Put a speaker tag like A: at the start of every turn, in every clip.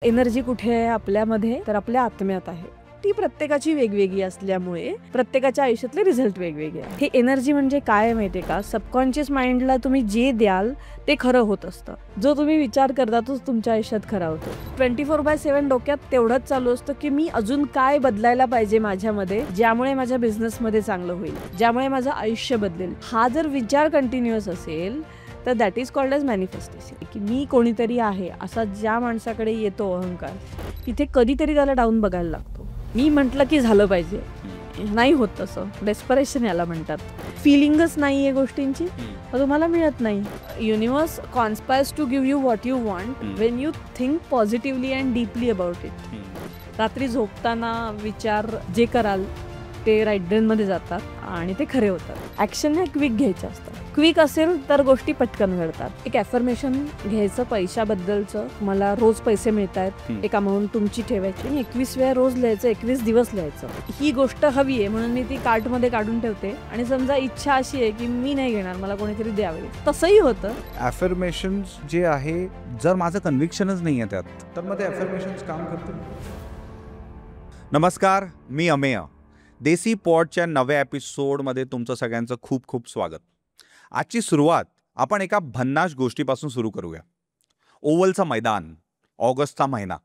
A: Energy कुठे आहे आपल्यामध्ये, तर आपल्या आत्म्यात आहे. ती प्रत्येकाची वेगवेगळी असल्यामुळे प्रत्येकाच्या आयुष्यातले रिझल्ट वेगवेगळे आहेत. हे एनर्जी म्हणजे काय माहितीये का, सबकॉन्शियस माइंडला तुम्ही जे द्याल ते खरं होत असतं. जो तुम्ही विचार करता तोच तुमच्या आयुष्यात खरा होतो. 24/7 डोक्यात तेवढंच चालू असतं की मी अजून काय बदलायला पाहिजे माझ्यामध्ये, ज्यामुळे माझ्या बिझनेसमध्ये चांगलं होईल, ज्यामुळे माझं आयुष्य बदलेल. हा जर विचार कंटिन्युअस असेल तर that is called as manifestation. की मी कोणीतरी आहे असा ज्या माणसाकडे येतो अहंकार, तिथे कधीतरी त्याला डाऊन बघायला लागतो. मी म्हटलं की झालं पाहिजे, नाही होत तसं. डेस्परेशन याला म्हणतात. फिलिंगच नाही आहे गोष्टींची तर तुम्हाला मिळत नाही. Universe conspires to give you what you want when you think positively and deeply about it. रात्री झोपताना विचार जे कराल ते राईट ब्रेनमध्ये जातात आणि ते खरे होतात. ॲक्शन ह्या क्विक घ्यायच्या असतात. क्विक असेल तर गोष्टी पटकन घडतात. एक ॲफर्मेशन घ्यायचं पैशाबद्दलचं, मला रोज पैसे मिळत आहेत, एक अमाऊंट तुमची ठेवायची आणि 21 वेळा रोज लिहायचं, 21 दिवस लिहायचं. ही गोष्ट हवी आहे म्हणून मी ती कार्टमध्ये काढून ठेवते. आणि समजा इच्छा अशी आहे की मी नाही घेणार, मला कोणीतरी द्यावे, तसंही होतं.
B: ॲफर्मेशन्स जे आहे, जर माझं कन्व्हिक्शनच नाही आहे त्यात, तर मग ते ॲफर्मेशन्स काम करतील. नमस्कार, मी अमेय. देसी पॉडच्या नव्या एपिसोडमध्ये तुमचं सगळ्यांचं खूप खूप स्वागत. आजची सुरुवात आपण एका भन्नाट गोष्टीपासून सुरू करूया. ओव्हलचं मैदान, ऑगस्टचा महिना,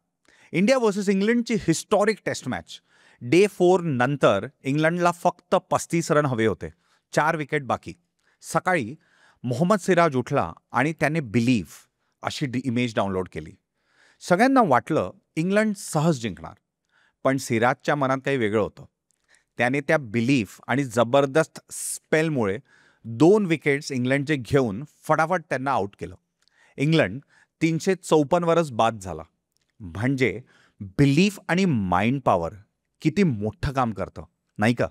B: इंडिया वर्सेस इंग्लंडची हिस्टॉरिक टेस्ट मॅच. डे 4 नंतर इंग्लंडला फक्त 35 रन हवे होते, 4 विकेट बाकी. सकाळी मोहम्मद सिराज उठला आणि त्याने बिलीव्ह अशी इमेज डाउनलोड केली. सगळ्यांना वाटलं इंग्लंड सहज जिंकणार, पण सिराजच्या मनात काही वेगळं होतं. त्याने त्या बिलीफ आणि जबरदस्त स्पेलमुळे 2 विकेट्स इंग्लंडचे घेऊन फटाफट त्यांना आऊट केलं. इंग्लंड 354 वरच बाद झाला. म्हणजे बिलीफ आणि माइंड पॉवर किती मोठं काम करतं, नाही का?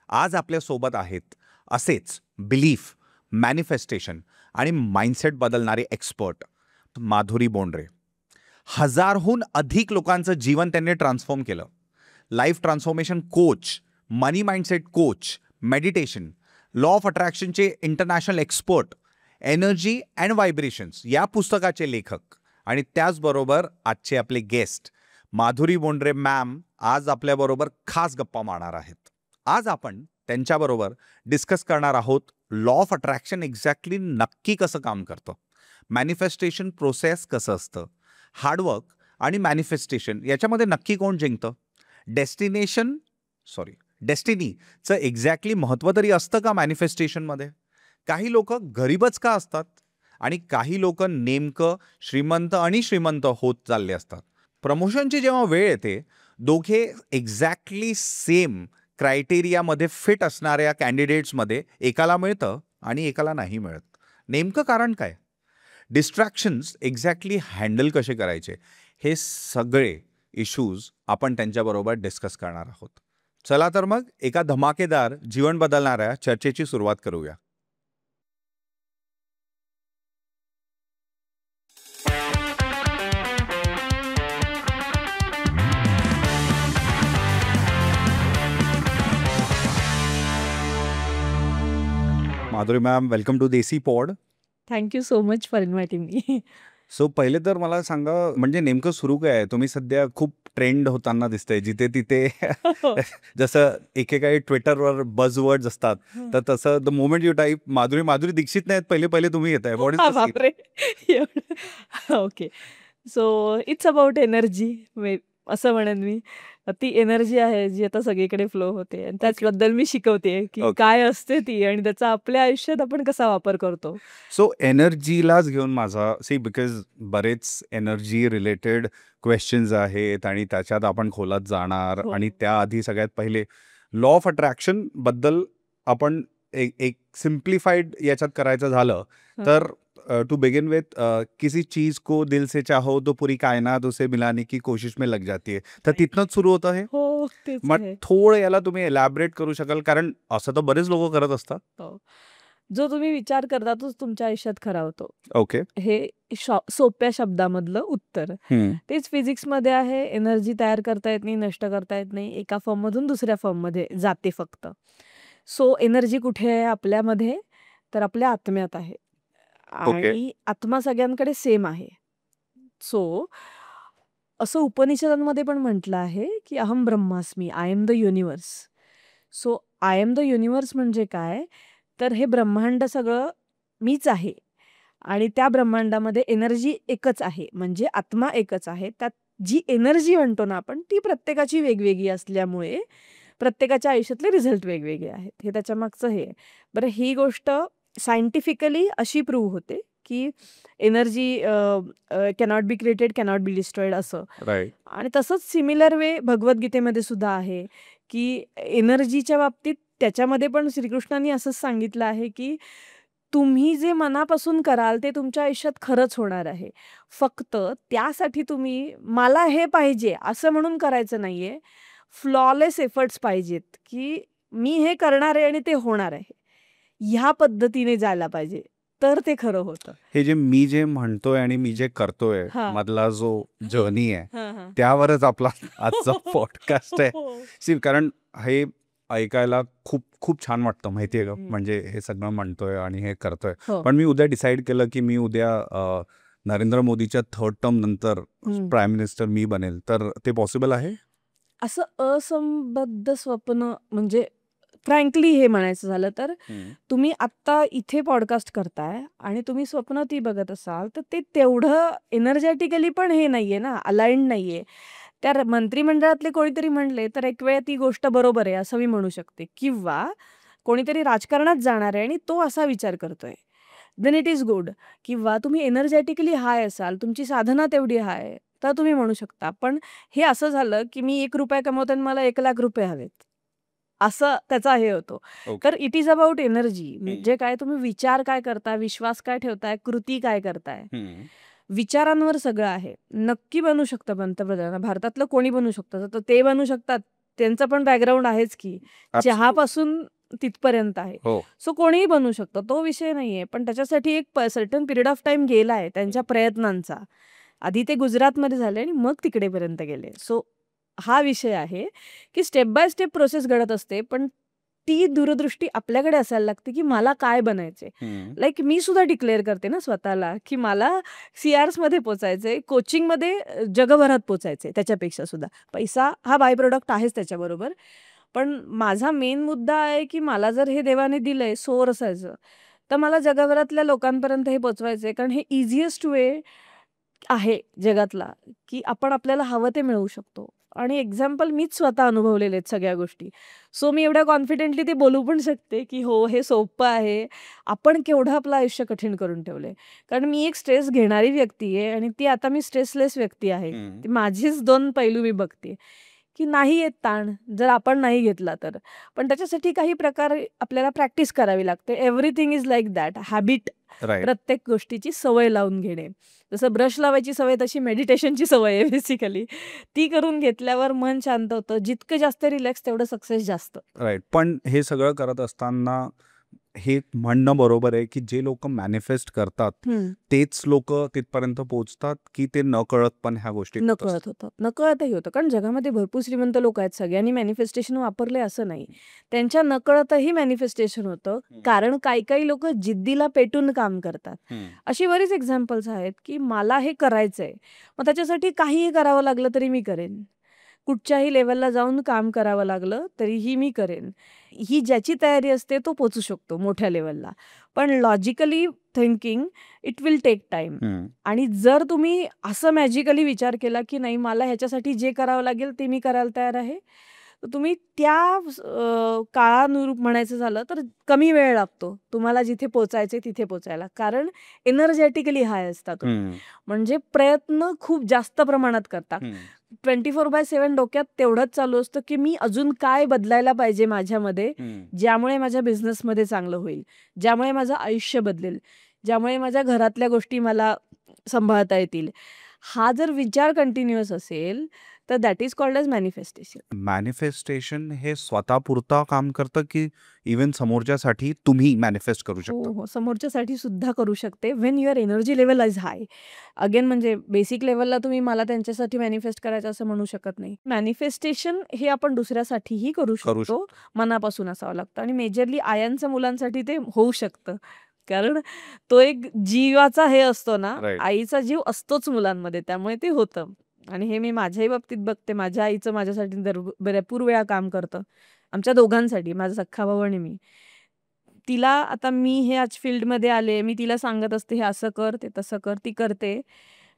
B: आज आपल्यासोबत आहेत असेच बिलीफ, मॅनिफेस्टेशन आणि माइंडसेट बदलणारे एक्सपर्ट माधुरी बोंड्रे. 1000हून अधिक लोकांचं जीवन त्यांनी ट्रान्सफॉर्म केलं. Life transformation coach, money mindset coach, meditation, law of अट्रॅक्शनचे international expert, energy and vibrations या पुस्तकाचे लेखक आणि त्याचबरोबर आजचे आपले गेस्ट माधुरी बोंड्रे मॅम आज आपल्याबरोबर खास गप्पा मारणार आहेत. आज आपण त्यांच्याबरोबर डिस्कस करणार आहोत लॉ ऑफ अट्रॅक्शन एक्झॅक्टली नक्की कसं काम करतं, मॅनिफेस्टेशन प्रोसेस कसं असतं, हार्डवर्क आणि मॅनिफेस्टेशन याच्यामध्ये नक्की कोण जिंकतं, डेस्टिनीचं एक्झॅक्टली महत्त्व तरी असतं का मॅनिफेस्टेशनमध्ये, काही लोक गरीबच का असतात आणि काही लोक नेमकं श्रीमंत आणि श्रीमंत होत चालले असतात. प्रमोशनची जेव्हा वेळ येते, दोघे एक्झॅक्टली सेम क्रायटेरियामध्ये फिट असणाऱ्या कॅन्डिडेट्समध्ये एकाला मिळतं आणि एकाला नाही मिळत. नेमकं कारण काय? डिस्ट्रॅक्शन्स एक्झॅक्टली हँडल कसे करायचे, हे सगळे इश्यूज आपण त्यांच्याबरोबर डिस्कस करणार आहोत. चला तर मग एका धमाकेदार जीवन बदलणाऱ्या चर्चेची सुरुवात करूया. Madhuri ma'am, welcome to Desi pod.
A: Thank you so much for inviting me.
B: So पहिले तर मला सांगा, म्हणजे नेमकं सुरू काय आहे? तुम्ही सध्या खूप ट्रेंड होताना दिसतंय जिथे तिथे. जसं एकेकाळी ट्विटरवर बझवर्ड्स असतात, तर तसं the moment you type Madhuri Dixit नाहीत, पहिले तुम्ही येत आहे. What is the scene?
A: बापरे. Okay, so it's about energy, असं म्हणेन मी. ती एनर्जी आहे जी आता सगळीकडे फ्लो होते आणि त्याचबद्दल मी शिकवते की काय असते ती आणि त्याचा आपल्या आयुष्यात आपण कसा वापर करतो.
B: सो एनर्जीलाच घेऊन माझा बिकॉज बरेच एनर्जी रिलेटेड क्वेश्चन्स आहेत आणि त्याच्यात आपण खोलात जाणार. आणि त्याआधी सगळ्यात पहिले लॉ ऑफ अट्रॅक्शन बद्दल आपण एक सिम्प्लिफाईड याच्यात करायचं झालं तर टू बिगिन विथ, किसी चीज को दिल से चाहो तो पूरी कायनात उसे मिलाने की कोशिश में लग जाती है. तर तिथनंच सुरू होतं हे.
A: हो, तेच
B: मग
A: आहे.
B: थोडं याला तुम्ही एलॅबरेट करू शकाल, कारण असं तर बरेच लोक करत असतात.
A: हो. जो तुम्ही विचार करता तोच तुमच्या आयुष्यात खरा होतो.
B: ओके.
A: हे सोप्या शब्दामधलं उत्तर. तेच फिजिक्समध्ये आहे. एनर्जी तयार करता येत नाही, नष्ट करता येत नाही. एका फॉर्ममधून दुसऱ्या फॉर्ममध्ये जाते फक्त. सो एनर्जी कुठे आहे आपल्यामध्ये, तर आपल्या आत्म्यात आहे. आणि आत्मा सगळ्यांकडे सेम आहे. सो असं उपनिषदांमध्ये पण म्हटलं आहे की अहम ब्रह्मास्मी, I am the universe. So I am the universe म्हणजे काय, तर हे ब्रह्मांड सगळं मीच आहे आणि त्या ब्रह्मांडामध्ये एनर्जी एकच आहे, म्हणजे आत्मा एकच आहे. त्यात जी एनर्जी म्हणतो ना आपण, ती प्रत्येकाची वेगवेगळी असल्यामुळे प्रत्येकाच्या आयुष्यातले रिझल्ट वेगवेगळे आहेत. हे त्याच्यामागचं हे आहे. बरं, ही गोष्ट सायंटिफिकली अशी प्रूव्ह होते की energy cannot be created, cannot be destroyed असं.
B: राईट.
A: आणि तसंच सिमिलर वे भगवद्गीतेमध्ये सुद्धा आहे की एनर्जीच्या बाबतीत त्याच्यामध्ये पण श्रीकृष्णांनी असंच सांगितलं आहे की तुम्ही जे मनापासून कराल ते तुमच्या आयुष्यात खरंच होणार आहे. फक्त त्यासाठी तुम्ही मला हे पाहिजे असं म्हणून करायचं नाहीये. फ्लॉलेस एफर्ट्स पाहिजेत की मी हे करणार आहे आणि ते होणार आहे. ह्या पद्धतीने जायला पाहिजे, तर ते खरं होतं.
B: हे जे मी म्हणतोय आणि मी जे करतोय
A: हा.
B: मधला जो जर्नी आहे
A: हां, हां.
B: त्यावरच आपला आजचा पॉडकास्ट आहे.
A: हो.
B: सी, कारण हे ऐकायला खूप खूप छान वाटतं, माहितीये का,
A: हम्म.
B: म्हणजे हे सगळं म्हणतोय आणि हे करतोय.
A: हो.
B: पण मी उद्या डिसाईड केलं की मी उद्या नरेंद्र मोदीच्या 3rd टर्म नंतर
A: हम्म.
B: प्राईम मिनिस्टर मी बनेल, तर ते पॉसिबल आहे?
A: असं असंबद्ध स्वप्न म्हणजे फ्रँकली हे म्हणायचं झालं तर तुम्ही आत्ता इथे पॉडकास्ट करताय आणि तुम्ही स्वप्न ती बघत असाल तर ते तेवढं एनर्जेटिकली पण हे नाहीये ना, अलाइंड नाहीये. त्या मंत्रिमंडळातले कोणीतरी म्हणले तर एक वेळ ती गोष्ट बरोबर आहे असं मी म्हणू शकते. किंवा कोणीतरी राजकारणात जाणार आहे आणि तो असा विचार करतोय, देन इट इज गुड. किंवा तुम्ही एनर्जेटिकली हाय असाल, तुमची साधना तेवढी हाय, तर तुम्ही म्हणू शकता. पण हे असं झालं की मी 1 रुपया कमवते आणि मला 1,00,000 रुपये हवेत, असं त्याचा हे होतो. तर इट इज अबाउट एनर्जी. म्हणजे काय, तुम्ही विचार काय करताय, विश्वास काय ठेवताय, कृती काय करताय, विचारांवर सगळं आहे. नक्की बनू शकतं पंतप्रधान, भारतातलं कोणी बनू शकतं, तर ते बनू शकतात. त्यांचं पण बॅकग्राऊंड आहेच की, चहापासून तिथपर्यंत आहे.
B: हो.
A: सो कोणीही बनू शकतं, तो विषय नाहीये. पण त्याच्यासाठी एक सर्टन पिरियड ऑफ टाइम गेलाय त्यांच्या प्रयत्नांचा. आधी ते गुजरातमध्ये झाले आणि मग तिकडेपर्यंत गेले. सो हा विषय आहे की स्टेप बाय स्टेप प्रोसेस घडत असते, पण ती दूरदृष्टी आपल्याकडे असायला लागते की मला काय बनायचंय. लाईक मी सुद्धा डिक्लेअर करते ना स्वतःला की मला CRs मध्ये पोचायचंय, कोचिंगमध्ये जगभरात पोचायचंय. त्याच्यापेक्षा सुद्धा पैसा हा बाय प्रोडक्ट आहेच त्याच्याबरोबर. पण माझा मेन मुद्दा आहे की मला जर हे देवाने दिलंय सोर्सायचं, तर मला जगभरातल्या लोकांपर्यंत हे पोचवायचंय. कारण हे इझिएस्ट वे आहे जगातला की आपण आपल्याला हवं ते मिळवू शकतो. आणि एक्झाम्पल मीच स्वतः अनुभवलेले आहेत सगळ्या गोष्टी. सो मी एवढ्या कॉन्फिडेंटली ते बोलू पण शकते की हो, हे सोपं आहे. आपण केवढं आपलं आयुष्य कठीण करून ठेवलंय. कारण मी एक स्ट्रेस घेणारी व्यक्ती आहे आणि ती आता मी स्ट्रेसलेस व्यक्ती आहे. ती माझीच 2 पैलू मी बघते की नाही येत ताण जर आपण नाही घेतला तर. पण त्याच्यासाठी काही प्रकार आपल्याला प्रॅक्टिस करावी लागते. Everything is like that, habit.
B: Right.
A: प्रत्येक गोष्टीची सवय लावून घेणे. जसं ब्रश लावायची सवय, तशी मेडिटेशनची सवय आहे बेसिकली. ती करून घेतल्यावर मन शांत होतं. जितकं जास्त रिलॅक्स तेवढं सक्सेस जास्त.
B: राईट. पण हे सगळं करत असताना हे म्हणणं बरोबर आहे की जे लोक मॅनिफेस्ट करतात तेच लोक तिथपर्यंत पोहोचतात की ते न कळत पण ह्या गोष्टी
A: न कळत होतं, न कळतही होतं. कारण जगामध्ये भरपूर श्रीमंत लोक आहेत, सगळ्यांनी मॅनिफेस्टेशन वापरले असं नाही. त्यांच्या न कळतही मॅनिफेस्टेशन होतं. कारण काही काही लोक जिद्दीला पेटून काम करतात. अशी बरीच एक्झाम्पल्स आहेत की मला हे करायचंय, मग त्याच्यासाठी काहीही करावं लागलं तरी मी करेन. कुठच्याही लेवलला जाऊन काम करावं लागलं तरीही मी करेन. ही ज्याची तयारी असते तो पोचू शकतो मोठ्या लेवलला. पण logically thinking it will take time. आणि जर तुम्ही असं मॅजिकली विचार केला की नाही, मला ह्याच्यासाठी जे करावं लागेल ते मी करायला तयार आहे, तर तुम्ही त्या काळानुरूप म्हणायचं झालं तर कमी वेळ लागतो तुम्हाला जिथे पोचायचे तिथे पोचायला. कारण एनर्जेटिकली हाय असता तुम्ही. म्हणजे प्रयत्न खूप जास्त प्रमाणात करता. 24/7 डोक्यात तेवढंच चालू असतं की मी अजून काय बदलायला पाहिजे माझ्यामध्ये, ज्यामुळे माझ्या बिझनेसमध्ये चांगलं होईल, ज्यामुळे माझं आयुष्य बदलेल, ज्यामुळे माझ्या घरातल्या गोष्टी मला सांभाळता येतील. हा जर विचार कंटिन्युअस असेल तर that is called as manifestation.
B: Manifestation हे स्वतःपुरता काम करतं की इव्हन समोरच्यासाठी तुम्ही मॅनिफेस्ट करू शकता?
A: हो, समोरच्यासाठी सुद्धा करू शकते when your energy level is hi. Again म्हणजे बेसिक लेवलला तुम्ही मला त्यांच्यासाठी मॅनिफेस्ट करायचं असं म्हणू शकत नाही. मॅनिफेस्टेशन हे आपण दुसऱ्यासाठीही करू शकतो. मनापासून असावं लागतं. आणि मेजरली आयांच्या मुलांसाठी ते होऊ शकतं. कारण तो एक जीवाचा हे असतो ना, आईचा जीव असतोच मुलांमध्ये, त्यामुळे ते होतं. आणि हे मी माझ्याही बाबतीत बघते. माझ्या आईचं माझ्यासाठी भरपूर वेळा काम करतं. आमच्या दोघांसाठी, माझा सख्खा भाऊ आणि मी. तिला आता मी ह्याच फील्डमध्ये आले, मी तिला सांगत असते, हे असं कर, ते तसं कर. ती करते.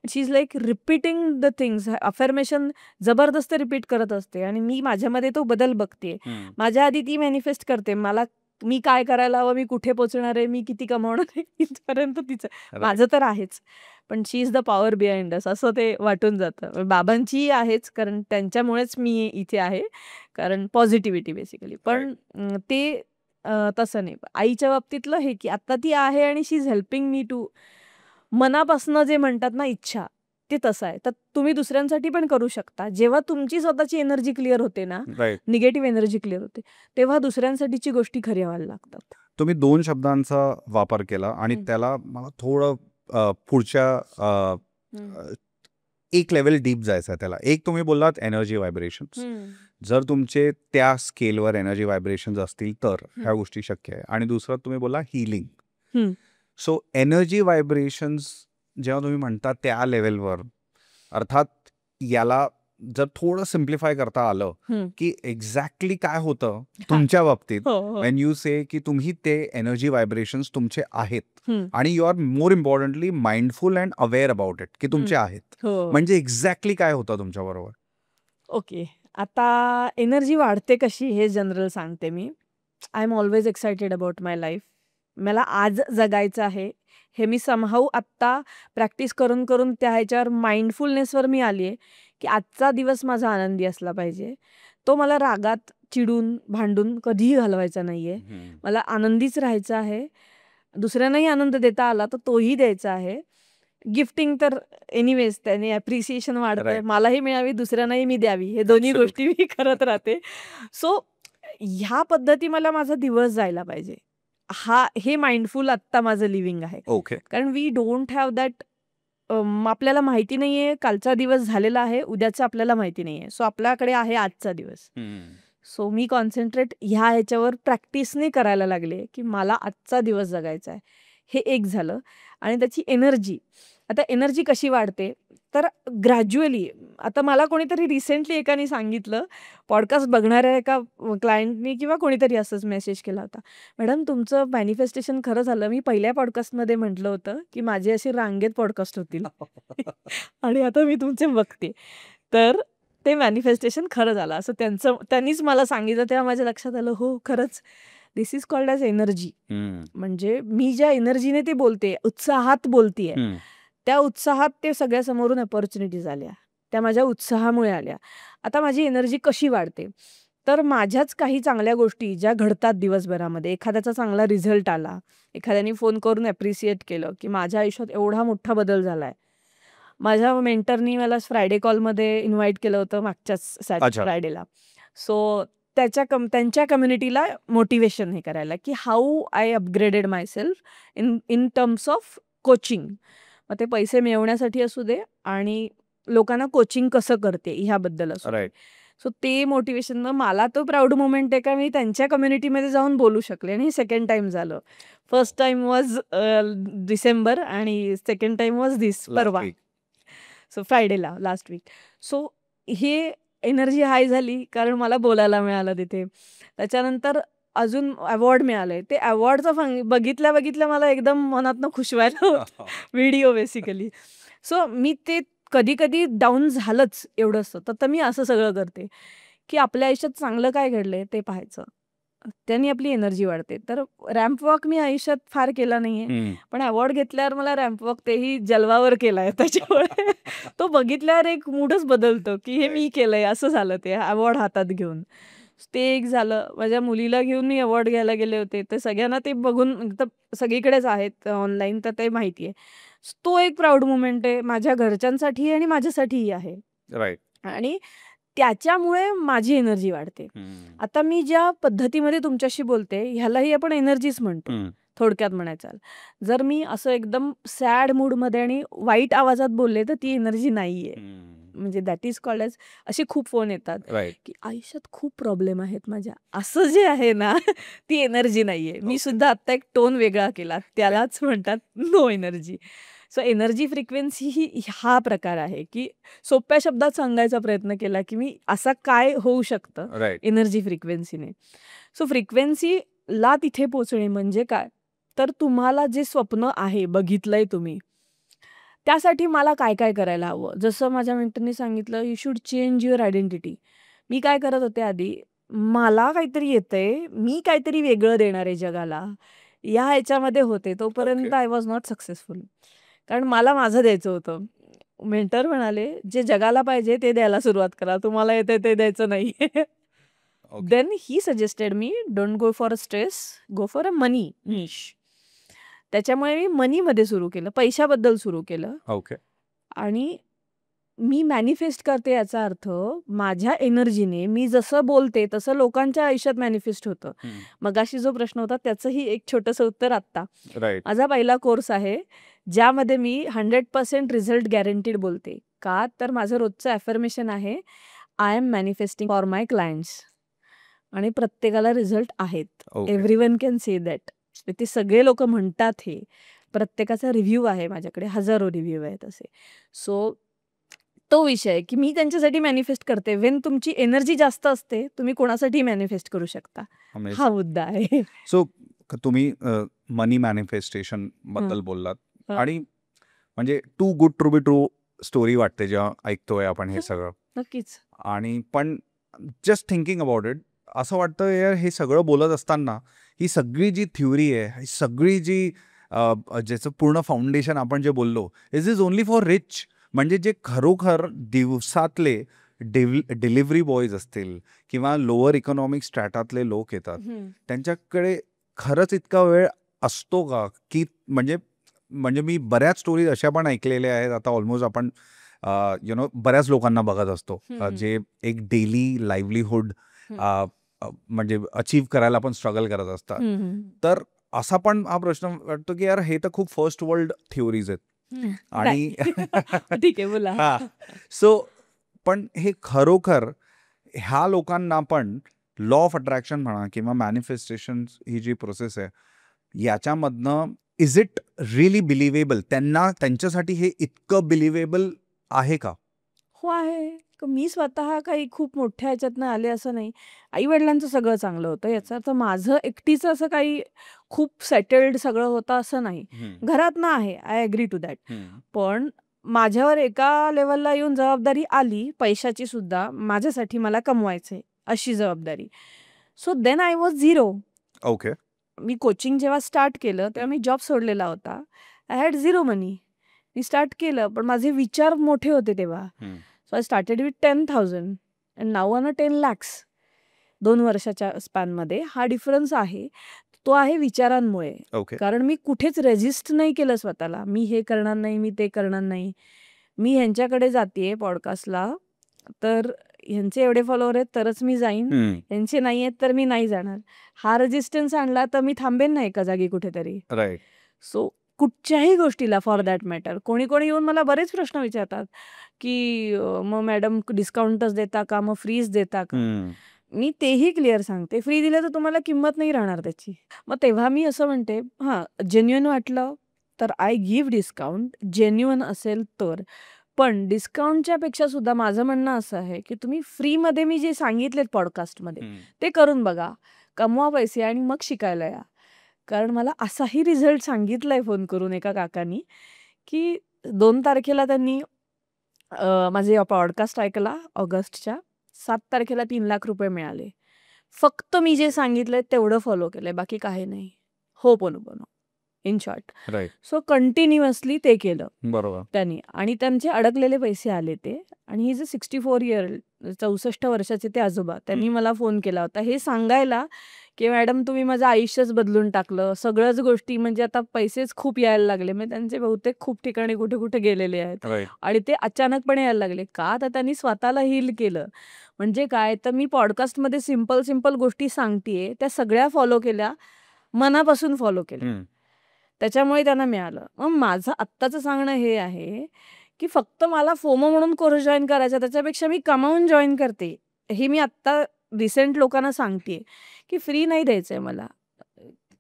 A: She is like repeating the things. Affirmation जबरदस्त रिपीट करत असते आणि मी माझ्यामध्ये तो बदल बघते. माझ्या आधी ती मॅनिफेस्ट करते. मी काय करायला हवं, मी कुठे पोहोचणार आहे, मी किती कमावणार आहे, इथपर्यंत तिचं. माझं तर आहेच, पण she is the power behind us, असं ते वाटून जातं. बाबांचीही आहेच, कारण त्यांच्यामुळेच मी इथे आहे, कारण पॉझिटिव्हिटी बेसिकली. पण ते तसं नाही. आईच्या बाबतीतलं हे की आता ती आहे आणि शी इज हेल्पिंग मी टू, मनापासनं जे म्हणतात ना इच्छा, ते तसं आहे. तर तुम्ही दुसऱ्यांसाठी पण करू शकता. जेव्हा तुमची स्वतःची एनर्जी क्लिअर होते ना,
B: राईट.
A: निगेटिव्ह एनर्जी क्लिअर होते, तेव्हा दुसऱ्यांसाठीची गोष्टी खऱ्या व्हायला लागतात.
B: तुम्ही 2 शब्दांचा वापर केला आणि
A: हं.
B: त्याला मला थोडं पुढच्या एक लेव्हल डीप जायचं आहे त्याला. एक तुम्ही बोललात एनर्जी व्हायब्रेशन्स. जर तुमचे त्या स्केलवर एनर्जी व्हायब्रेशन्स असतील तर ह्या गोष्टी शक्य आहे. आणि दुसरं तुम्ही बोला हीलिंग. सो एनर्जी व्हायब्रेशन्स जेव्हा तुम्ही म्हणता त्या लेव्हलवर, अर्थात याला जर थोडं सिम्प्लिफाय करता आलं की एक्झॅक्टली काय होतं तुमच्या बाबतीत व्हेन यू से की तुम्ही ते एनर्जी व्हायब्रेशन्स तुमचे आहेत आणि you are more importantly mindful and aware about it की तुमचे आहेत, म्हणजे एक्झॅक्टली काय होतं तुमच्या बरोबर?
A: ओके, आता एनर्जी वाढते कशी हे जनरल सांगते मी. I am always excited about my life. मला आज जगायचं आहे हे मी समहाऊ आत्ता प्रॅक्टिस करून करून त्या ह्याच्यावर माइंडफुलनेसवर मी आली आहे की आजचा दिवस माझा आनंदी असला पाहिजे. तो मला रागात, चिडून, भांडून कधीही घालवायचा नाहीये. मला आनंदीच राहायचं आहे. दुसऱ्यांनाही आनंद देता आला तर तोही द्यायचा आहे. गिफ्टिंग तर एनिवेज त्याने ॲप्रिसिएशन वाढतंय, मलाही मिळावी, दुसऱ्यांनाही मी द्यावी, हे दोन्ही गोष्टी मी करत राहते. सो ह्या पद्धती मला माझा दिवस जायला पाहिजे. हे माइंडफुल आत्ता माझं लिव्हिंग आहे.
B: ओके.
A: कारण वी डोंट हॅव दॅट. आपल्याला माहिती नाहीये कालचा दिवस झालेला आहे, उद्याचं आपल्याला माहिती नाहीये. सो आपल्याकडे आहे आजचा दिवस. सो मी कॉन्सन्ट्रेट ह्या ह्याच्यावर प्रॅक्टिसने करायला लागले की मला आजचा दिवस जगायचा आहे. हे एक झालं. आणि त्याची एनर्जी, आता एनर्जी कशी वाढते तर ग्रॅज्युअली. आता मला कोणीतरी रिसेंटली एकाने सांगितलं, पॉडकास्ट बघणाऱ्या एका क्लायंटनी किंवा कोणीतरी असंच मेसेज केला होता, मॅडम तुमचं मॅनिफेस्टेशन खरं झालं. मी पहिल्या पॉडकास्टमध्ये म्हटलं होतं की माझे असे रांगेत पॉडकास्ट होतील आणि आता मी तुमचे बघते. तर ते मॅनिफेस्टेशन खरं झालं असं त्यांनीच मला सांगितलं. तेव्हा माझ्या लक्षात आलं, हो खरंच दिस इज कॉल्ड ॲज एनर्जी. म्हणजे मी ज्या एनर्जीने ते बोलते, उत्साहात बोलतीये, त्या उत्साहात ते सगळ्यासमोरून अपॉर्च्युनिटीज आल्या, त्या माझ्या उत्साहामुळे आल्या. आता माझी एनर्जी कशी वाढते तर माझ्याच काही चांगल्या गोष्टी ज्या घडतात दिवसभरामध्ये, एखाद्याचा चांगला रिझल्ट आला, एखाद्याने फोन करून ॲप्रिशिएट केलं की माझ्या आयुष्यात एवढा मोठा बदल झालाय. माझ्या मेंटरनी मला फ्रायडे कॉलमध्ये इन्व्हाइट केलं होतं मागच्याच फ्रायडेला. सो त्यांच्या कम्युनिटीला मोटिवेशन हे करायला की how I upgraded my self in terms of coaching. मग ते पैसे मिळवण्यासाठी असू दे आणि लोकांना कोचिंग कसं करते ह्याबद्दल असू दे. सो ते मोटिवेशन, मला तो प्राऊड मोमेंट आहे का मी त्यांच्या कम्युनिटीमध्ये जाऊन बोलू शकले. आणि हे सेकंड टाइम झालं. फर्स्ट टाइम वॉज डिसेंबर आणि सेकंड टाइम वॉज परवा. सो फ्रायडेला लास्ट वीक. सो हे एनर्जी हाय झाली कारण मला बोलायला मिळालं तिथे. त्याच्यानंतर अजून अवॉर्ड मिळाले. ते अवॉर्डचं बघितल्या मला एकदम मनातनं खुश व्हायला होतं. Video basically. सो मी ते कधी डाऊन झालंच एवढंच. तर मी असं सगळं करते की आपल्या आयुष्यात चांगलं काय घडलंय ते पाहायचं, त्यांनी आपली एनर्जी वाढते. तर रॅम्प वॉक मी आयुष्यात फार केला नाहीये, पण अवॉर्ड घेतल्यावर मला रॅम्प वॉक तेही जलवावर केलाय. त्याच्यामुळे तो बघितल्यावर एक मूडच बदलतो की हे मी केलंय, असं झालं ते अवॉर्ड हातात घेऊन. ते एक झालं. माझ्या मुलीला घेऊन मी अवॉर्ड घ्यायला गेले होते, तर सगळ्यांना ते बघून, तर सगळीकडेच आहेत ऑनलाईन, तर ते माहिती आहे. तो एक प्राऊड मुमेंट आहे माझ्या घरच्यांसाठी आणि माझ्यासाठीही आहे.
B: राईट.
A: आणि त्याच्यामुळे माझी एनर्जी वाढते. आता मी ज्या पद्धतीमध्ये तुमच्याशी बोलते ह्यालाही आपण एनर्जीच म्हणतो थोडक्यात म्हणायचं. जर मी असं एकदम सॅड मूडमध्ये आणि वाईट आवाजात बोलले तर ती एनर्जी नाहीये. म्हणजे दॅट इज कॉल्ड एज. असे खूप फोन येतात की आयुष्यात खूप प्रॉब्लेम आहेत माझ्या, असं जे आहे ना ती एनर्जी नाहीये. मी सुद्धा आता एक टोन वेगळा केला, त्यालाच म्हणतात no energy. So energy frequency ही हा प्रकार आहे, की सोप्या शब्दात सांगायचा प्रयत्न केला, की मी असा काय होऊ शकतं
B: राईट.
A: एनर्जी फ्रिक्वेन्सीने. सो फ्रिक्वेन्सीला तिथे पोहोचणे म्हणजे काय? तर तुम्हाला जे स्वप्न आहे, बघितलंय तुम्ही, त्यासाठी मला काय-काय करायला हवं? जसं माझ्या मेंटरनी सांगितलं, "you should change your identity." मी काय करत होते आधी, मला काहीतरी येतंय, मी काहीतरी वेगळं देणार आहे जगाला, या ह्याच्यामध्ये होते. तोपर्यंत
B: okay.
A: I was not successful. कारण मला माझं द्यायचं होतं. मेंटर म्हणाले, "जे जगाला पाहिजे ते द्यायला सुरुवात करा. तुम्हाला येतंय ते द्यायचं नाही."
B: Okay.
A: Then he suggested me, "don't go for a stress, go for a money niche." त्याच्यामुळे मी मनीमध्ये सुरू केलं, पैशाबद्दल सुरू केलं
B: ओके.
A: आणि मी मॅनिफेस्ट करते याचा अर्थ माझ्या एनर्जीने मी जसं बोलते तसं लोकांच्या आयुष्यात मॅनिफेस्ट होतं. मगाशी जो प्रश्न होता त्याचंही एक छोटंसं उत्तर आत्ता.
B: राईट.
A: माझा पहिला कोर्स आहे, ज्यामध्ये मी 100% रिझल्ट गॅरंटीड बोलते. का? तर माझं रोजचं अफर्मेशन आहे, I am manifesting for my clients आणि प्रत्येकाला रिझल्ट आहेत.
B: Okay.
A: Everyone can say that. ते सगळे लोकं म्हणतात हे. प्रत्येकाचा रिव्ह्यू आहे माझ्याकडे, हजारो रिव्ह्यू आहेत असे. सो तो विषय आहे, की मी त्यांच्यासाठी मॅनिफेस्ट करते. व्हेन तुमची एनर्जी जास्त असते, तुम्ही कोणासाठीही मॅनिफेस्ट करू शकता. हा
B: अमेझिंग.
A: मुद्दा आहे.
B: सो तुम्ही मनी मॅनिफेस्टेशन बद्दल
A: हं,
B: बोललात
A: हं.
B: आणि म्हणजे too good to be true story वाटते जेव्हा ऐकतोय आपण हे सगळं.
A: नक्कीच.
B: आणि पण जस्ट थिंकिंग अबाउट इट असं वाटतं यार हे सगळं बोलत असताना ही सगळी जी थ्योरी आहे, ही सगळी जी ज्याचं पूर्ण फाउंडेशन आपण जे बोललो, इज ओनली फॉर रिच. म्हणजे जे खरोखर दिवसातले डिलिव्हरी बॉयज असतील किंवा लोअर इकॉनॉमिक स्ट्रॅटातले लोक येतात,
A: हं.
B: त्यांच्याकडे खरंच इतका वेळ असतो का? की म्हणजे म्हणजे मी बऱ्याच स्टोरीज अशा पण ऐकलेल्या आहेत. आता ऑलमोस्ट आपण बऱ्याच लोकांना बघत असतो जे एक डेली लाईव्हलीहूड म्हणजे अचीव्ह करायला पण स्ट्रगल करत असतात. तर असा पण हा प्रश्न वाटतो की यार हे तर खूप फर्स्ट वर्ल्ड थिओरीज आहेत आणि
A: ठीक आहे, बोला.
B: हा सो पण हे खरोखर ह्या लोकांना पण लॉ ऑफ अट्रॅक्शन म्हणा किंवा मॅनिफेस्टेशन ही जी प्रोसेस आहे याच्यामधनं इज इट रिअली बिलिव्हेबल? त्यांच्यासाठी हे इतकं बिलिव्हेबल आहे का?
A: हो आहे. मी स्वतः काही खूप मोठ्या ह्याच्यातनं आले असं नाही. आई-वडिलांचं सगळं चांगलं होतं. याचा अर्थ माझं एकटीचं असं काही खूप सेटल्ड सगळं होतं असं नाही. घरातनं आहे, आय ॲग्री टू दॅट. पण माझ्यावर एका लेव्हलला येऊन जबाबदारी आली, पैशाची सुद्धा, माझ्यासाठी मला कमवायचंय अशी जबाबदारी. So then I was zero.
B: Okay.
A: मी कोचिंग जेव्हा स्टार्ट केलं तेव्हा मी जॉब सोडलेला होता. I had zero money. मी स्टार्ट केलं, पण माझे विचार मोठे होते तेव्हा. So I started with 10,000 and now on a 10 lakhs. 2 वर्षाच्या स्पॅनमध्ये हा डिफरन्स आहे. तो आहे विचारांमुळे.
B: ओके.
A: कारण मी कुठेच रेजिस्ट नाही केलं स्वतःला. मी हे करणार नाही, मी ते करणार नाही. मी ह्यांच्याकडे जातीये पॉडकास्टला, तर ह्यांचे एवढे फॉलोअर आहेत तरच मी जाईन. ह्यांचे नाही आहेत तर मी नाही जाणार. हा रेजिस्टन्स आणला तर मी थांबेन ना एका जागी कुठेतरी.
B: राईट.
A: सो कुठच्याही गोष्टीला फॉर दॅट मॅटर कोणी येऊन मला बरेच प्रश्न विचारतात, की मग मॅडम डिस्काउंटच देता का? मग फ्रीज देता का? मी तेही क्लिअर सांगते, फ्री दिलं तर तुम्हाला किंमत नाही राहणार त्याची. मग तेव्हा मी असं म्हणते, हां, जेन्युइन वाटलं तर आय गिव्ह डिस्काउंट, जेन्युइन असेल तर. पण डिस्काउंटच्या पेक्षा सुद्धा माझं म्हणणं असं आहे, की तुम्ही फ्रीमध्ये मी जे सांगितलेत पॉडकास्टमध्ये ते करून बघा, कमवा पैसे आणि मग शिकायला या. कारण मला असाही रिझल्ट सांगितलाय फोन करून एका काकांनी, की 2 तारखेला त्यांनी माझे पॉडकास्ट ऐकला ऑगस्टच्या. 7 तारखेला 3 लाख रुपये मिळाले. फक्त मी जे सांगितलंय तेवढं फॉलो केलंय, बाकी काही नाही. Ho'oponopono in short.
B: Right.
A: So continuously ते केलं
B: बरोबर.
A: त्यांनी आणि त्यांचे अडकलेले पैसे आले ते. आणि ही जे 64 इयर 64 वर्षाचे ते आजोबा, त्यांनी मला फोन केला होता हे सांगायला, की मॅडम तुम्ही माझं आयुष्यच बदलून टाकलं. सगळ्याच गोष्टी म्हणजे आता पैसेच खूप यायला लागले. म्हणजे त्यांचे बहुतेक खूप ठिकाणी कुठे-कुठे गेलेले आहेत
B: राईट.
A: आणि ते अचानकपणे यायला लागले. का? तर त्यांनी स्वतःला हील केलं. म्हणजे काय? तर मी पॉडकास्टमध्ये सिंपल गोष्टी सांगतेय, त्या सगळ्या फॉलो केल्या, मनापासून फॉलो केल्या. त्याच्यामुळे त्यांना मिळालं. मग माझं आत्ताचं सांगणं हे आहे, की फक्त मला फोमो म्हणून कोर्स जॉइन करायचा, त्याच्यापेक्षा मी कमावून जॉइन करते. हे मी आत्ता रिसेंट लोकांना सांगतेय, की फ्री नाही द्यायचंय मला.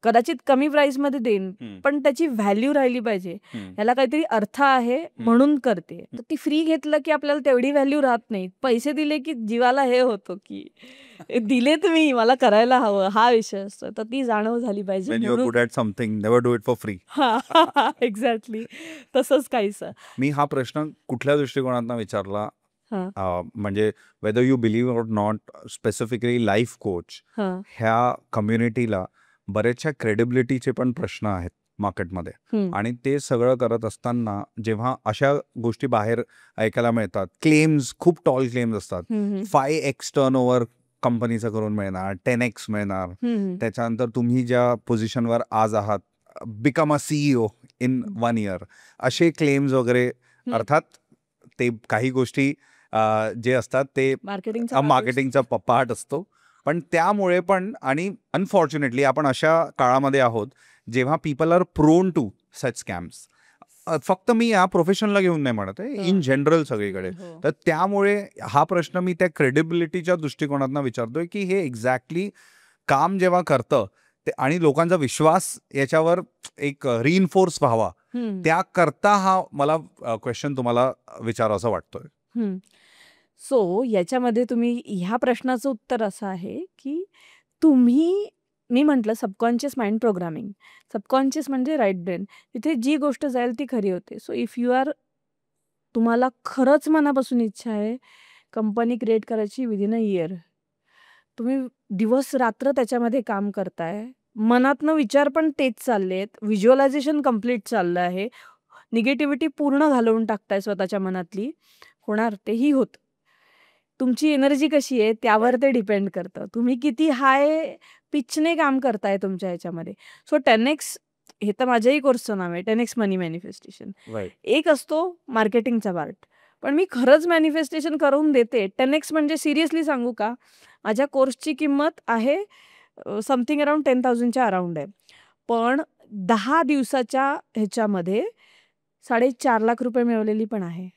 A: कदाचित कमी प्राइस मध्ये देईन, पण त्याची व्हॅल्यू राहिली पाहिजे, याला काहीतरी अर्थ आहे म्हणून करते. तर ती फ्री घेतलं की आपल्याला तेवढी व्हॅल्यू राहत नाही. पैसे दिले की जीवाला हे होतं की दिले तुम्ही, मला करायला हवं, हा विषय असतो. तर ती जाणीव झाली पाहिजे.
B: When you are good at something, never do it for free.
A: Exactly तसंच काहीसं.
B: मी हा प्रश्न कुठल्या दृष्टिकोनातून विचारला,
A: हा
B: म्हणजे whether you believe or not, specifically life coach
A: हा
B: ह्या कम्युनिटीला बरेचशा क्रेडिबिलिटीचे पण प्रश्न आहेत मार्केटमध्ये. आणि ते सगळं करत असताना जेव्हा अशा गोष्टी बाहेर ऐकायला मिळतात, क्लेम्स, खूप टॉल क्लेम्स असतात, 5x टर्नओव्हर कंपनीचं करून मिळणार, 10x मिळणार, त्याच्यानंतर तुम्ही ज्या पोझिशनवर आज आहात, become a CEO in 1 year, असे क्लेम्स वगैरे. अर्थात ते काही गोष्टी जे असतात ते मार्केटिंगचा पार्ट असतो, पण त्यामुळे पण, आणि अनफॉर्च्युनेटली आपण अशा काळामध्ये आहोत जेव्हा people are prone to such scams. फक्त मी या प्रोफेशनला घेऊन नाही म्हणत आहे, इन जनरल सगळीकडे. तर त्यामुळे हा प्रश्न मी त्या क्रेडिबिलिटीच्या दृष्टिकोनातून विचारतोय की हे एक्झॅक्टली काम जेव्हा करतं ते, आणि लोकांचा विश्वास याच्यावर एक रिइन्फोर्स व्हावा, त्याकरता हा मला क्वेश्चन तुम्हाला विचारावं वाटतोय.
A: सो याच्यामध्ये तुम्ही ह्या प्रश्नाचं उत्तर असं आहे की तुम्ही, मी म्हटलं सबकॉन्शियस माइंड प्रोग्रामिंग, सबकॉन्शियस म्हणजे राईट ब्रेन, तिथे जी गोष्ट जाईल ती खरी होते. सो इफ यू आर, तुम्हाला खरंच मनापासून इच्छा आहे कंपनी क्रिएट करायची विदिन अ इयर, तुम्ही दिवस रात्र त्याच्यामध्ये काम करताय, मनातनं विचार पण तेच चाललेत, व्हिज्युअलायझेशन कम्प्लीट चाललं आहे, निगेटिव्हिटी पूर्ण घालवून टाकताय स्वतःच्या मनातली, होणार, तेही होतं. तुमची एनर्जी कशी आहे त्यावर ते डिपेंड करतं. तुम्ही किती हाय पिचने काम करताय तुमच्या ह्याच्यामध्ये. सो 10x, हे तर माझ्याही कोर्सचं नाव आहे, 10x मनी मॅनिफेस्टेशन. एक असतो मार्केटिंगचा पार्ट, पण मी खरंच मॅनिफेस्टेशन करून देते. 10x म्हणजे सिरियसली सांगू का, माझ्या कोर्सची किंमत आहे समथिंग अराउंड 10,000च्या अराउंड आहे, पण 10 दिवसाच्या ह्याच्यामध्ये 4.5 लाख रुपये मिळवलेली पण आहे.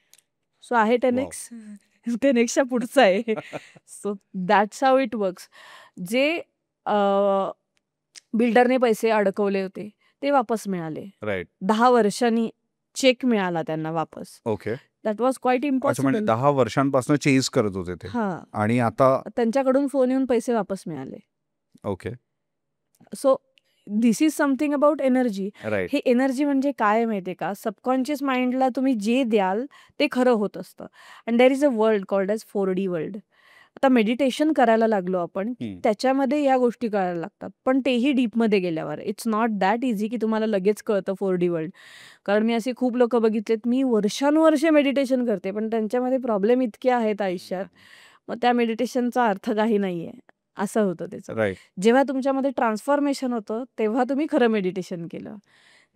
A: सो आहे 10x. 10xच्या पुढचं आहे. So that's how it works. जे बिल्डरने पैसे अडकवले होते ते वापस मिळाले.
B: राईट.
A: 10 वर्षांनी चेक मिळाला त्यांना वापस.
B: Okay.
A: That was quite impossible.
B: 10 वर्षांपासून चेस करत होते ते,
A: हा,
B: आणि आता
A: त्यांच्याकडून फोन येऊन पैसे वापस मिळाले.
B: Okay.
A: So this is something about energy.
B: Right.
A: हे एनर्जी म्हणजे काय माहितीये का, सबकॉन्शियस माइंडला तुम्ही जे द्याल ते खरं होत असतं. And there is a world called as 4D world. आता मेडिटेशन करायला लागलो आपण, त्याच्यामध्ये या गोष्टी कळायला लागतात, पण तेही डीपमध्ये गेल्यावर. इट्स नॉट दॅट इझी की तुम्हाला लगेच कळतं 4D वर्ल्ड. कारण मी असे खूप लोक बघितलेत, मी वर्षानुवर्षे मेडिटेशन करते, पण त्यांच्यामध्ये प्रॉब्लेम इतके आहेत आयुष्यात, मग त्या मेडिटेशनचा अर्थ काही नाहीये, असं होतं त्याचं.
B: राईट.
A: जेव्हा तुमच्यामध्ये ट्रान्सफॉर्मेशन होतं तेव्हा तुम्ही खरं मेडिटेशन केलं.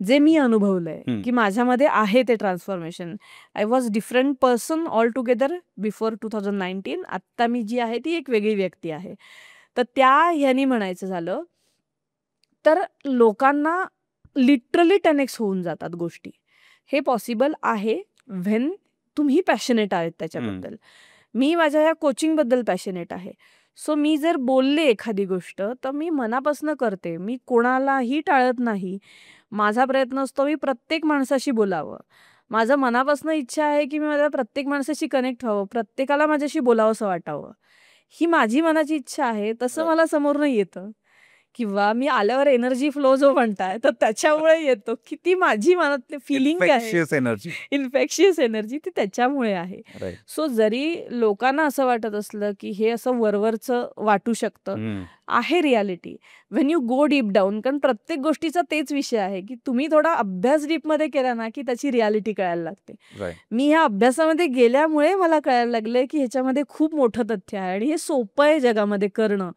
A: जे मी अनुभवलंय की माझ्यामध्ये आहे ते transformation. I was different person all together before 2019. आत्ता मी जी आहे ती एक वेगळी व्यक्ती आहे. तर त्या ह्यानी म्हणायचं झालं तर लोकांना लिटरली 10x होऊन जातात गोष्टी. हे पॉसिबल आहे व्हेन तुम्ही पॅशनेट आहेत त्याच्याबद्दल. मी माझ्या या कोचिंगबद्दल पॅशनेट आहे. सो मी जर बोलले एखादी गोष्ट तर मी मनापासून करते, मी कोणालाही टाळत नाही. माझा प्रयत्न असतो मी प्रत्येक माणसाशी बोलावं. माझं मनापासून इच्छा आहे की मी माझ्या प्रत्येक माणसाशी कनेक्ट व्हावं, प्रत्येकाला माझ्याशी बोलावंसं वाटावं. ही माझी मनाची इच्छा आहे. तसं मला समोरनं येतं, किंवा मी आल्यावर एनर्जी फ्लो जो म्हणताय तर त्याच्यामुळे येतो की ती माझी मनातली फिलिंग आहे, इन्फेक्शियस एनर्जी, ती त्याच्यामुळे आहे. सो जरी लोकांना असं वाटत असलं की हे असं वरवरचं वाटू शकतं, आहे reality when you go deep down. कारण प्रत्येक गोष्टीचा तेच विषय आहे की तुम्ही थोडा अभ्यास डीपमध्ये केला ना की त्याची रियालिटी कळायला लागते. मी ह्या अभ्यासामध्ये गेल्यामुळे मला कळायला लागले की ह्याच्यामध्ये खूप मोठं तथ्य आहे आणि हे सोपं आहे जगामध्ये करणं.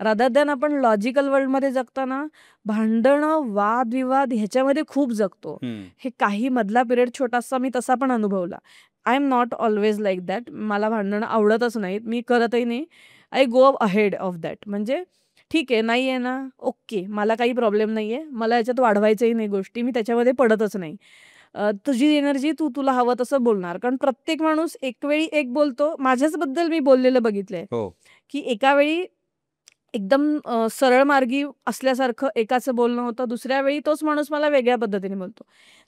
A: रादर दॅन आपण लॉजिकल वर्ल्डमध्ये जगताना भांडणं, वादविवाद ह्याच्यामध्ये खूप जगतो. हे काही मधला पिरियड छोटासा मी तसा पण अनुभवला. I am not always like that. मला भांडणं आवडतच नाहीत, मी करतही नाही. I go ahead of that. म्हणजे ठीक आहे, नाही आहे ना, ओके, मला काही प्रॉब्लेम नाही आहे, मला याच्यात वाढवायचंही नाही गोष्टी, मी त्याच्यामध्ये पडतच नाही. तुझी एनर्जी तू तुला हवं तसं बोलणार. कारण प्रत्येक माणूस एक वेळी एक बोलतो. माझ्याच बद्दल मी बोललेलं बघितलंय की एका वेळी एकदम सरळ मार्गी असल्यासारखं एकाचं बोलणं होतं, दुसऱ्या वेळी तोच माणूस मला वेगळ्या पद्धतीने बोलतो.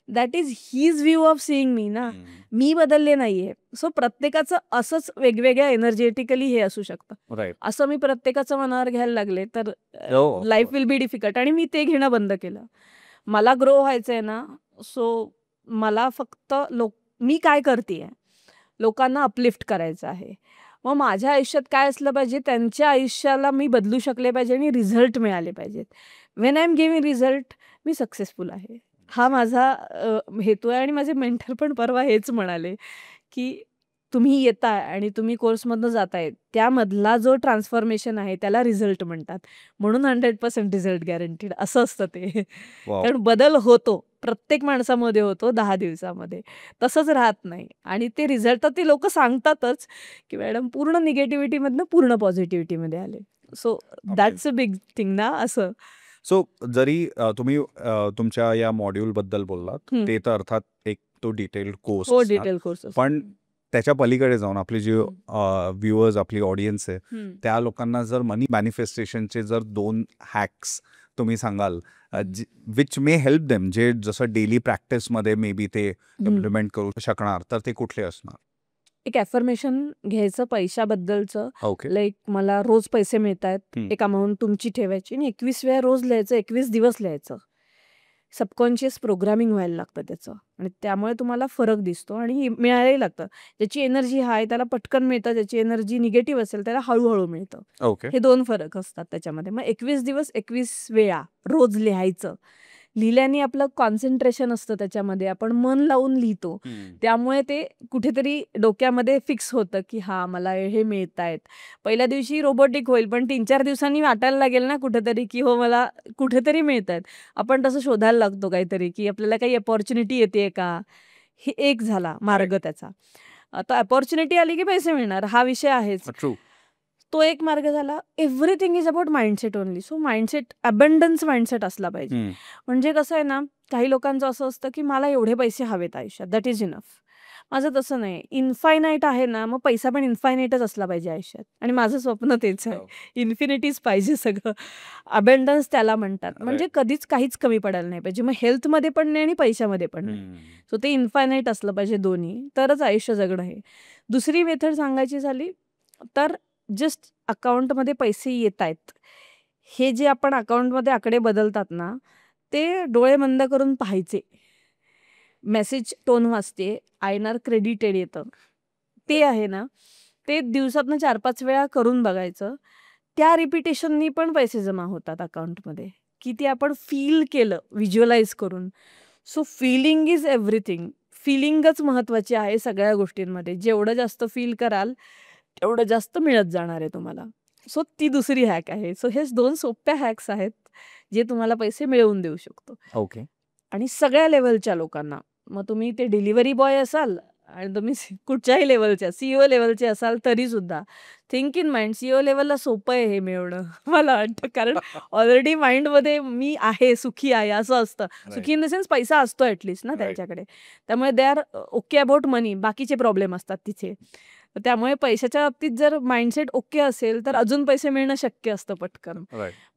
A: That is his view of seeing me ना. मी बदलले नाहीये. सो प्रत्येकाचं असंच वेगवेगळ्या एनर्जेटिकली हे असू शकतं.
B: राईट.
A: असं मी प्रत्येकाचं मनावर घ्यायला लागले तर
B: हो,
A: life
B: course.
A: Will be difficult आणि मी ते घेणं बंद केलं. मला ग्रो व्हायचंय ना, सो मला फक्त मी काय करतेय, लोकांना अपलिफ्ट करायचं आहे. मग माझ्या आयुष्यात काय असलं पाहिजे, त्यांच्या आयुष्याला मी बदलू शकले पाहिजे आणि रिझल्ट मिळाले पाहिजेत. When I am giving result, me successful आहे. हा माझा हेतू आहे आणि माझे मेंटर पण परवा हेच म्हणाले, की तुम्ही येताय आणि तुम्ही कोर्समधनं जाताय, त्यामधला जो ट्रान्सफॉर्मेशन आहे त्याला रिझल्ट म्हणतात. म्हणून 100% रिझल्ट गॅरंटीड असं असतं ते.
B: वाव.
A: कारण बदल होतो. प्रत्येक माणसामध्ये होतो 10 दिवसामध्ये. तसंच राहत नाही आणि ते रिझल्ट तर ते लोकं सांगतातच, की मॅडम पूर्ण निगेटिव्हिटीमधनं पूर्ण पॉझिटिव्हिटीमध्ये आले. So that's a big thing ना असं.
B: सो जरी तुम्ही तुमच्या या मॉड्यूलबद्दल बोललात,
A: हं.
B: ते तर अर्थात एक तो डिटेल्ड कोर्स
A: हो,
B: असणार.
A: डिटेल कोर्स असतो.
B: पण त्याच्या पलीकडे जाऊन आपली जी व्ह्युअर्स, आपली ऑडियन्स आहे,
A: हं.
B: त्या लोकांना जर मनी मॅनिफेस्टेशनचे जर 2 हॅक्स तुम्ही सांगाल, विच मे हेल्प देम, जे जसं डेली प्रॅक्टिसमध्ये मे बी ते इम्प्लिमेंट करू शकणार, तर ते कुठले असणार?
A: एक ॲफर्मेशन घ्यायचं पैशाबद्दलचं.
B: ओके.
A: लाईक मला रोज पैसे मिळतायत,
B: हं.
A: एक अमाऊंट तुमची ठेवायची आणि 21 वेळा रोज लिहायचं, 21 दिवस लिहायचं. सबकॉन्शियस प्रोग्रामिंग व्हायला लागतं त्याचं आणि त्यामुळे तुम्हाला फरक दिसतो आणि मिळायलाही लागतं. ज्याची एनर्जी हाय त्याला पटकन मिळतं, ज्याची एनर्जी निगेटिव्ह असेल त्याला हळूहळू मिळतं.
B: ओके.
A: हे 2 फरक असतात त्याच्यामध्ये. मग 21 दिवस 21 वेळा रोज लिहायचं. लिहिल्याने आपलं कॉन्सन्ट्रेशन असतं त्याच्यामध्ये. आपण मन लावून लिहितो. त्यामुळे ते कुठेतरी डोक्यामध्ये फिक्स होतं, की हां, मला हे मिळतायत. पहिल्या दिवशी रोबोटिक होईल, पण 3-4 दिवसांनी वाटायला लागेल ना कुठेतरी, की हो मला कुठेतरी मिळतायत. आपण तसं शोधायला लागतो काहीतरी, की आपल्याला काही अपॉर्च्युनिटी येतेय का? हे एक झाला मार्ग त्याचा. आता अपॉर्च्युनिटी आली की पैसे मिळणार हा विषय आहेच.
B: ट्रू.
A: तो एक मार्ग झाला. Everything is about mindset only. So mindset abundance mindset असला पाहिजे. म्हणजे कसं आहे ना, काही लोकांचं असं असतं, की मला एवढे पैसे हवेत आयुष्यात, दॅट इज इनफ. माझं तसं नाही. इन्फायनाईट आहे ना, मग पैसा पण इन्फायनाईटच असला पाहिजे आयुष्यात आणि माझं स्वप्न तेच आहे. इन्फिनिटीच पाहिजे सगळं. अबंडन्स त्याला म्हणतात. म्हणजे कधीच काहीच कमी पडायला नाही पाहिजे. मग हेल्थमध्ये पण नाही आणि पैशामध्ये पण नाही. सो ते इन्फायनाईट असलं पाहिजे दोन्ही, तरच आयुष्य जगणं आहे. दुसरी मेथड सांगायची झाली तर जस्ट अकाउंटमध्ये पैसे येतायत. हे जे आपण अकाउंटमध्ये आकडे बदलतात ना, ते डोळे बंद करून पाहायचे. मेसेज टोन वाजते, आयएनआर क्रेडिटेड येतं. ते आहे ना, ते दिवसातनं 4-5 वेळा करून बघायचं. त्या रिपिटेशननी पण पैसे जमा होतात अकाउंटमध्ये. की ते आपण फील केलं व्हिज्युअलाइज करून. So feeling is everything. फीलिंगच महत्त्वाची आहे सगळ्या गोष्टींमध्ये. जेवढं जास्त फील कराल, तेवढं जास्त मिळत जाणार आहे तुम्हाला. सो ती दुसरी हॅक आहे. सो हेच 2 सोप्या हॅक्स आहेत, जे तुम्हाला पैसे मिळवून देऊ शकतो.
B: ओके.
A: आणि सगळ्या लेव्हलच्या लोकांना. मग तुम्ही ते डिलिव्हरी बॉय असाल आणि तुम्ही कुठच्याही लेव्हलच्या सीईओ लेव्हलचे असाल तरीसुद्धा थिंक इन माइंड. सीईओ लेव्हलला सोपं आहे हे मिळवणं मला वाटतं. कारण ऑलरेडी माइंडमध्ये मी आहे, सुखी आहे असं असतं. सुखी इन द सेन्स पैसा असतो ॲटलीस्ट ना त्यांच्याकडे. त्यामुळे दे आर ओके अबाउट मनी. बाकीचे प्रॉब्लेम असतात तिथे. त्यामुळे पैशाच्या बाबतीत जर माइंडसेट ओके असेल तर अजून पैसे मिळणं शक्य असतं पटकन.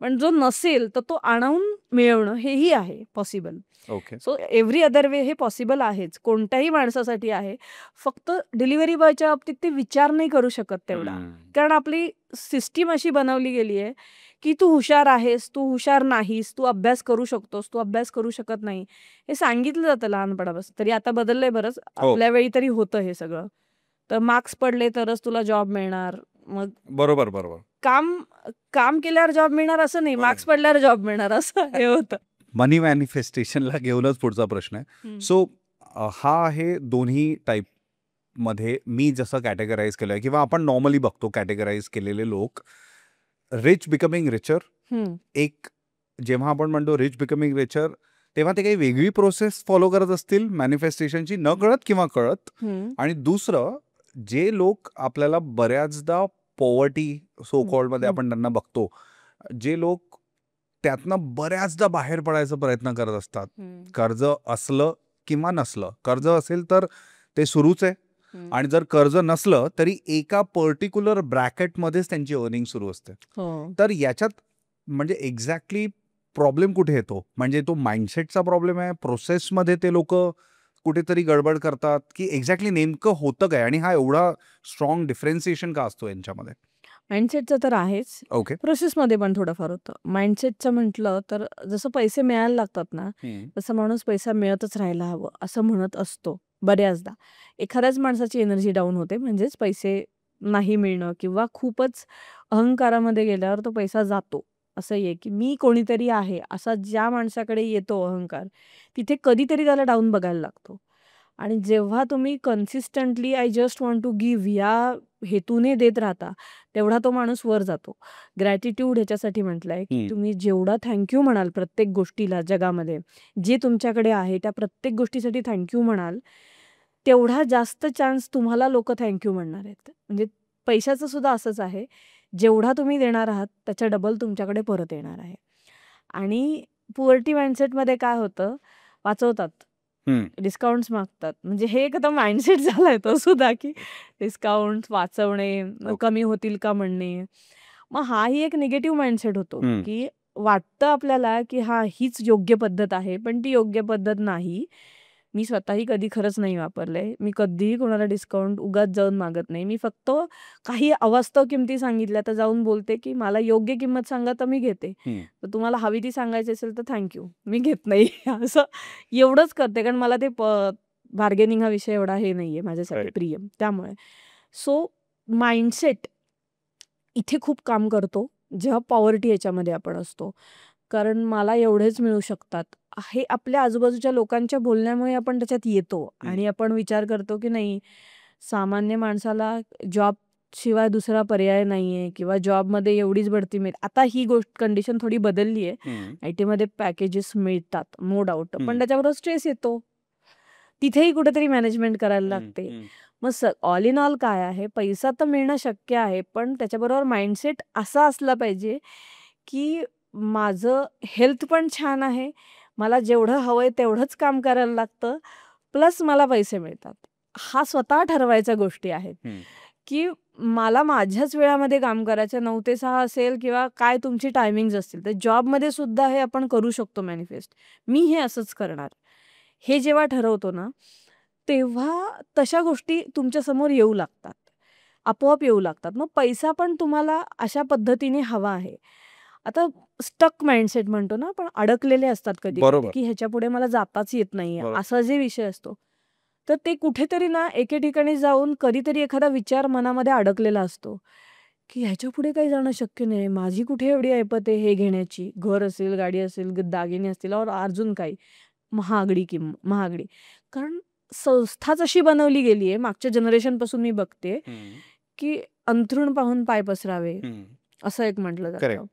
A: पण जो नसेल तर तो आणून मिळवणं हेही आहे possible.
B: Okay.
A: So every other way हे पॉसिबल आहेच. कोणत्याही माणसासाठी आहे. फक्त डिलिव्हरी बॉयच्या बाबतीत ते विचार नाही करू शकत तेवढा. कारण आपली सिस्टीम अशी बनवली गेली आहे, की तू हुशार आहेस, तू हुशार नाहीस, तू अभ्यास करू शकतोस, तू अभ्यास करू शकत नाही. हे सांगितलं जातं लहानपणापासून. तरी आता बदललंय बरंच. आपल्या वेळी तरी होतं हे सगळं. तर मार्क्स पडले तरच तुला जॉब मिळणार. मग
B: बरोबर.
A: काम केल्यावर जॉब मिळणार असं नाही. मार्क्स पडल्यावर जॉब मिळणार असं हे होतं.
B: मनी मॅनिफेस्टेशनला घेऊनच पुढचा प्रश्न आहे. सो हा आहे दोन्ही टाईपमध्ये मी जसं कॅटेगराईज केलंय किंवा आपण नॉर्मली बघतो कॅटेगराईज केलेले लोक. Rich becoming richer. एक जेव्हा आपण म्हणतो रिच बिकमिंग रिचर, तेव्हा ते काही वेगळी प्रोसेस फॉलो करत असतील मॅनिफेस्टेशनची, न कळत किंवा कळत. आणि दुसरं, जे लोक आपल्याला बऱ्याचदा पॉवर्टी सो कॉल्डमध्ये आपण त्यांना बघतो, जे लोक त्यातनं बऱ्याचदा बाहेर पडायचा प्रयत्न करत असतात. कर्ज असलं किंवा नसलं. कर्ज असेल तर ते सुरूच आहे आणि जर कर्ज नसलं तरी एका पर्टिक्युलर ब्रॅकेटमध्येच त्यांची अर्निंग सुरू असते.
A: हो
B: तर याच्यात म्हणजे एक्झॅक्टली प्रॉब्लेम कुठे येतो? म्हणजे तो माइंडसेटचा प्रॉब्लेम आहे, प्रोसेसमध्ये ते लोक कुठेतरी गडबड करतात, की एक्झॅक्टली नेमकं होतं काय आणि हा एवढा स्ट्रॉंग डिफरन्सिएशन का असतो यांच्यामध्ये?
A: माइंडसेटचं तर आहेच.
B: ओके.
A: प्रोसेसमध्ये पण थोडंफार होतं. माइंडसेटचं म्हटलं तर जसं पैसे मिळायला लागतात ना, तसं माणूस पैसा मिळतच राहायला हवं असं म्हणत असतो बऱ्याचदा. एखाद्याच माणसाची एनर्जी डाऊन होते म्हणजेच पैसे नाही मिळणं किंवा खूपच अहंकारामध्ये गेल्यावर तो पैसा जातो. असं आहे की मी कोणीतरी आहे असा ज्या माणसाकडे येतो अहंकार, तिथे कधीतरी त्याला डाऊन बघायला लागतो. आणि जेव्हा तुम्ही consistently I just want to give या हेतूने देत राहता, तेवढा तो माणूस वर जातो. ग्रॅटिट्यूड ह्याच्यासाठी म्हटलंय, की तुम्ही जेवढा थँक यू म्हणाल प्रत्येक गोष्टीला जगामध्ये, जे तुमच्याकडे आहे त्या प्रत्येक गोष्टीसाठी थँक यू म्हणाल, तेवढा जास्त चान्स तुम्हाला लोकं थँक यू म्हणणार आहेत. म्हणजे पैशाचं सुद्धा असंच आहे. जेवढा तुम्ही देणार आहात त्याच्या डबल तुमच्याकडे परत येणार आहे. आणि पुअर्टी माइंडसेटमध्ये काय होतं, वाचवतात. डिस्काउंट्स मागतात. म्हणजे हे एक आता माइंडसेट झालाय तो सुद्धा, की डिस्काउंट्स वाचवणे,
B: ओके.
A: कमी होतील का म्हणणे. मग हाही एक निगेटिव्ह माइंडसेट होतो, की वाटतं आपल्याला, की हां, हीच योग्य पद्धत आहे, पण ती योग्य पद्धत नाही. मी स्वतःही कधी खरंच नाही वापरलंय. मी कधीही कोणाला डिस्काउंट उगाच जाऊन मागत नाही. मी फक्त काही अवास्तव किमती सांगितल्या तर जाऊन बोलते, की मला योग्य किंमत सांगा तर मी घेते. तर तुम्हाला हवी ती सांगायची असेल तर थँक यू. मी घेत नाही. असं एवढंच करते कारण मला ते बार्गेनिंग हा विषय एवढा हे नाहीये माझ्यासाठी
B: राईट.
A: प्रिय. त्यामुळे. सो माइंडसेट इथे खूप काम करतो, जेव्हा पॉवर्टी याच्यामध्ये आपण असतो. कारण मला एवढेच मिळू शकतात. हे आपल्या आजूबाजूच्या लोकांच्या बोलण्यामुळे आपण त्याच्यात येतो आणि आपण विचार करतो, की नाही सामान्य माणसाला जॉब शिवाय दुसरा पर्याय नाहीये किंवा जॉबमध्ये एवढीच बढती मिळते. आता ही गोष्ट कंडिशन थोडी बदलली आहे. आय-टीमध्ये पॅकेजेस मिळतात, नो डाऊट. पण त्याच्याबरोबर स्ट्रेस येतो. तिथेही कुठेतरी मॅनेजमेंट करायला लागते. मग ऑल इन ऑल काय आहे, पैसा तर मिळणं शक्य आहे, पण त्याच्याबरोबर माइंडसेट असा असला पाहिजे, की माझं हेल्थ पण छान आहे. मला जेवढं हवंय तेवढंच काम करायला लागतं, प्लस मला पैसे मिळतात. हा स्वतः ठरवायच्या गोष्टी आहेत, की मला माझ्याच वेळामध्ये काम करायचं 9 ते 6 असेल किंवा काय तुमची टायमिंग्ज असतील. तर जॉबमध्ये सुद्धा हे आपण करू शकतो मॅनिफेस्ट. मी हे असंच करणार. हे जेव्हा ठरवतो ना, तेव्हा तशा गोष्टी तुमच्यासमोर येऊ लागतात. आपोआप येऊ लागतात. मग पैसा पण तुम्हाला अशा पद्धतीने हवा आहे. आता स्टक माइंडसेट म्हणतो ना आपण, अडकलेले असतात कधी-कधी,
B: बरोबर.
A: की ह्याच्यापुढे मला जाताच येत नाहीये,
B: बरोबर.
A: असा जे विषय असतो. तर ते कुठेतरी ना एके ठिकाणी जाऊन कधीतरी एखादा विचार मनामध्ये अडकलेला असतो, की ह्याच्यापुढे काही जाणं शक्य नाही. माझी कुठे एवढी ऐपत आहे हे घेण्याची. घर असेल, गाडी असेल, दागिने असतील और अजून काही. महागडी. कारण संस्थाच अशी बनवली गेली आहे, मागच्या जनरेशनपासून मी बघते, की अंथरूण पाहून पाय पसरावे, असं एक म्हटलं जातं.
B: करेक्ट.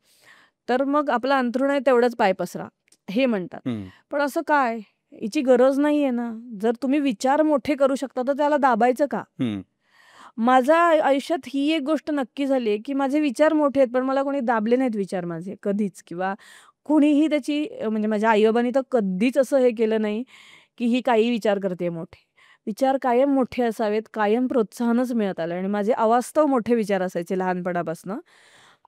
A: तर मग आपलं अंथरूण आहे तेवढंच पाय पसरा, हे म्हणतात. पण असं काय? हिची गरज नाहीये ना. जर तुम्ही विचार मोठे करू शकता तर त्याला दाबायचं का? माझ्या आयुष्यात ही एक गोष्ट नक्की झाली आहे, की माझे विचार मोठे आहेत, पण मला कोणी दाबले नाहीत विचार माझे कधीच. किंवा कोणीही त्याची म्हणजे माझ्या आई-बाबांनी तर कधीच असं हे केलं नाही, की ही काही विचार करते मोठे. विचार कायम मोठे असावेत, कायम प्रोत्साहनच मिळत आलं आणि माझे अवास्तव मोठे विचार असायचे लहानपणापासून.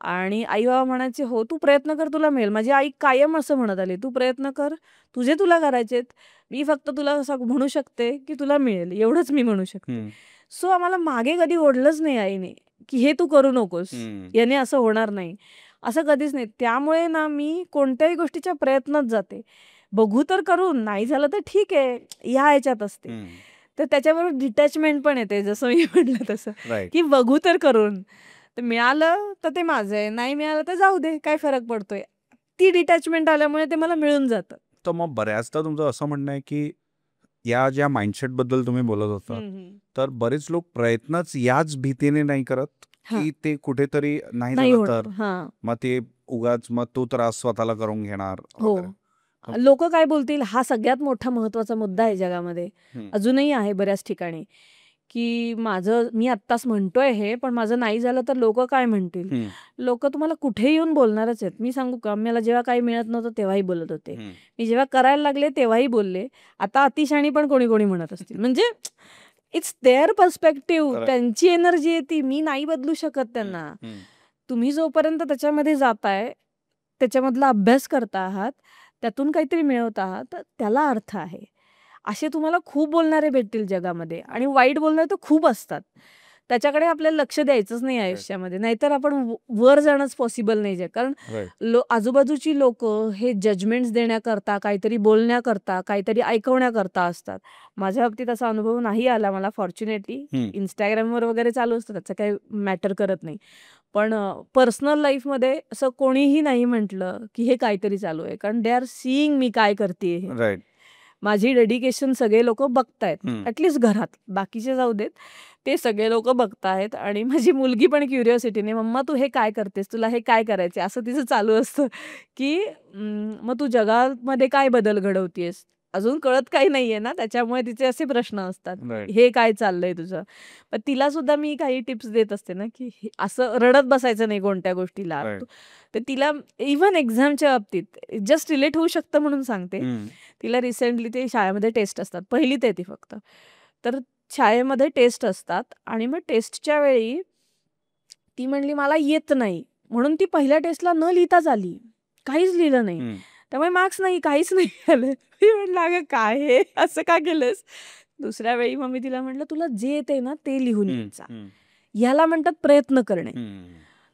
A: आणि आई-बाबा म्हणायचे, "हो, तू प्रयत्न कर, तुला मिळेल." माझी आई कायम असं म्हणत आली, "तू प्रयत्न कर, तुझे तुला करायचेत. मी फक्त तुला असं म्हणू शकते, की तुला मिळेल." एवढंच मी म्हणू शकते. सो आम्हाला मागे कधी ओढलंच नाही आईने, की "हे तू करू नकोस, याने असं होणार नाही." असं कधीच नाही. त्यामुळे ना मी कोणत्याही गोष्टीच्या प्रयत्नात जाते. बघू तर करून, नाही झालं तर ठीक आहे, ह्या ह्याच्यात असते. तर त्याच्याबरोबर डिटॅचमेंट पण येते, जसं मी म्हटलं तसं,
B: राईट.
A: की बघू तर करून. तर मिळालं तर ते माझं आहे, नाही मिळालं तर जाऊ दे, काय फरक पडतोय. ती डिटॅचमेंट आल्यामुळे ते मला मिळून जातं.
B: तर मग बऱ्याचदा तुमचं असं म्हणणं आहे, की या ज्या माइंडसेटबद्दल तुम्ही बोलत होता, तर बरेच लोक प्रयत्नच याच भीतीने नाही करत,
A: हां.
B: की ते कुठेतरी नाही
A: नाही
B: झालं तर
A: होणार. हां.
B: मग ते उगाच मग तो त्रास स्वतःला करून घेणार
A: हो.
B: वगैरे.
A: लोकं काय बोलतील हा सगळ्यात मोठा महत्त्वाचा मुद्दा आहे जगामध्ये. अजूनही आहे बऱ्याच ठिकाणी, की मी आत्ताच म्हणतोय हे, पण माझं नाही झालं तर लोकं काय म्हणतील? लोकं तुम्हाला कुठेही येऊन बोलणारच आहेत. मी सांगू का, मला जेव्हा काही मिळत नव्हतं तेव्हाही बोलत होते. मी जेव्हा करायला लागले तेव्हाही बोलले. आता अतिशहाणी पण कोणी कोणी म्हणत असतील. म्हणजे इट्स देअर पर्स्पेक्टिव्ह,
B: Correct.
A: त्यांची एनर्जी आहे ती, मी नाही बदलू शकत त्यांना. तुम्ही जोपर्यंत त्याच्यामध्ये जाताय, त्याच्यामधला अभ्यास करता आहात, त्यातून काहीतरी मिळवत आहात, तर त्याला अर्थ आहे. असे तुम्हाला खूप बोलणारे भेटतील जगामध्ये आणि वाईट बोलणारे तर खूप असतात. त्याच्याकडे आपल्याला लक्ष द्यायचंच नाही आयुष्यामध्ये, नाहीतर आपण वर जाणंच पॉसिबल नाही जे. कारण आजूबाजूची लोक हे जजमेंट्स देण्याकरता, काहीतरी बोलण्याकरता, काहीतरी ऐकवण्याकरता असतात. माझ्या बाबतीत असा अनुभव नाही आला मला फॉर्च्युनेटली. इंस्टाग्रामवर वगैरे चालू असतं, त्याचं काही मॅटर करत नाही. पण पर्सनल लाईफमध्ये असं कोणीही नाही म्हटलं की हे काहीतरी चालू आहे, कारण दे आर सीइंग मी काय करते हे.
B: राईट.
A: माझी डेडिकेशन सगळे लोक बघतायत, ॲटलिस्ट घरात, बाकीचे जाऊ देत, ते सगळे लोक बघतायत. आणि माझी मुलगी पण क्युरिओसिटीने, मम्मा तू हे काय करतेस, तुला हे काय करायचे, असं तिचं चालू असतं की मग तू जगामध्ये काय बदल घडवतेस. अजून कळत काही नाहीये ना, त्याच्यामुळे तिचे असे प्रश्न असतात,
B: Right.
A: हे काय चाललंय तुझं. पण तिला सुद्धा मी काही टिप्स देत असते ना, की असं रडत बसायचं नाही कोणत्या गोष्टीला.
B: Right.
A: तर तिला इव्हन एक्झामच्या बाबतीत जस्ट रिलेट होऊ शकतं म्हणून सांगते. तिला रिसेंटली ते शाळेमध्ये टेस्ट असतात, पहिलीत आहे ती फक्त. तर शाळेमध्ये टेस्ट असतात आणि मग टेस्टच्या वेळी ती म्हणली मला येत नाही, म्हणून ती पहिल्या टेस्टला न लिहिताच आली, काहीच लिहिलं नाही. त्यामुळे मार्क्स नाही, काहीच नाही आले. मी म्हटलं अगं काय हे असं का केलंस. दुसऱ्या वेळी मग मी तिला म्हटलं तुला जे येते ना ते लिहून यायचा, ह्याला म्हणतात प्रयत्न करणे.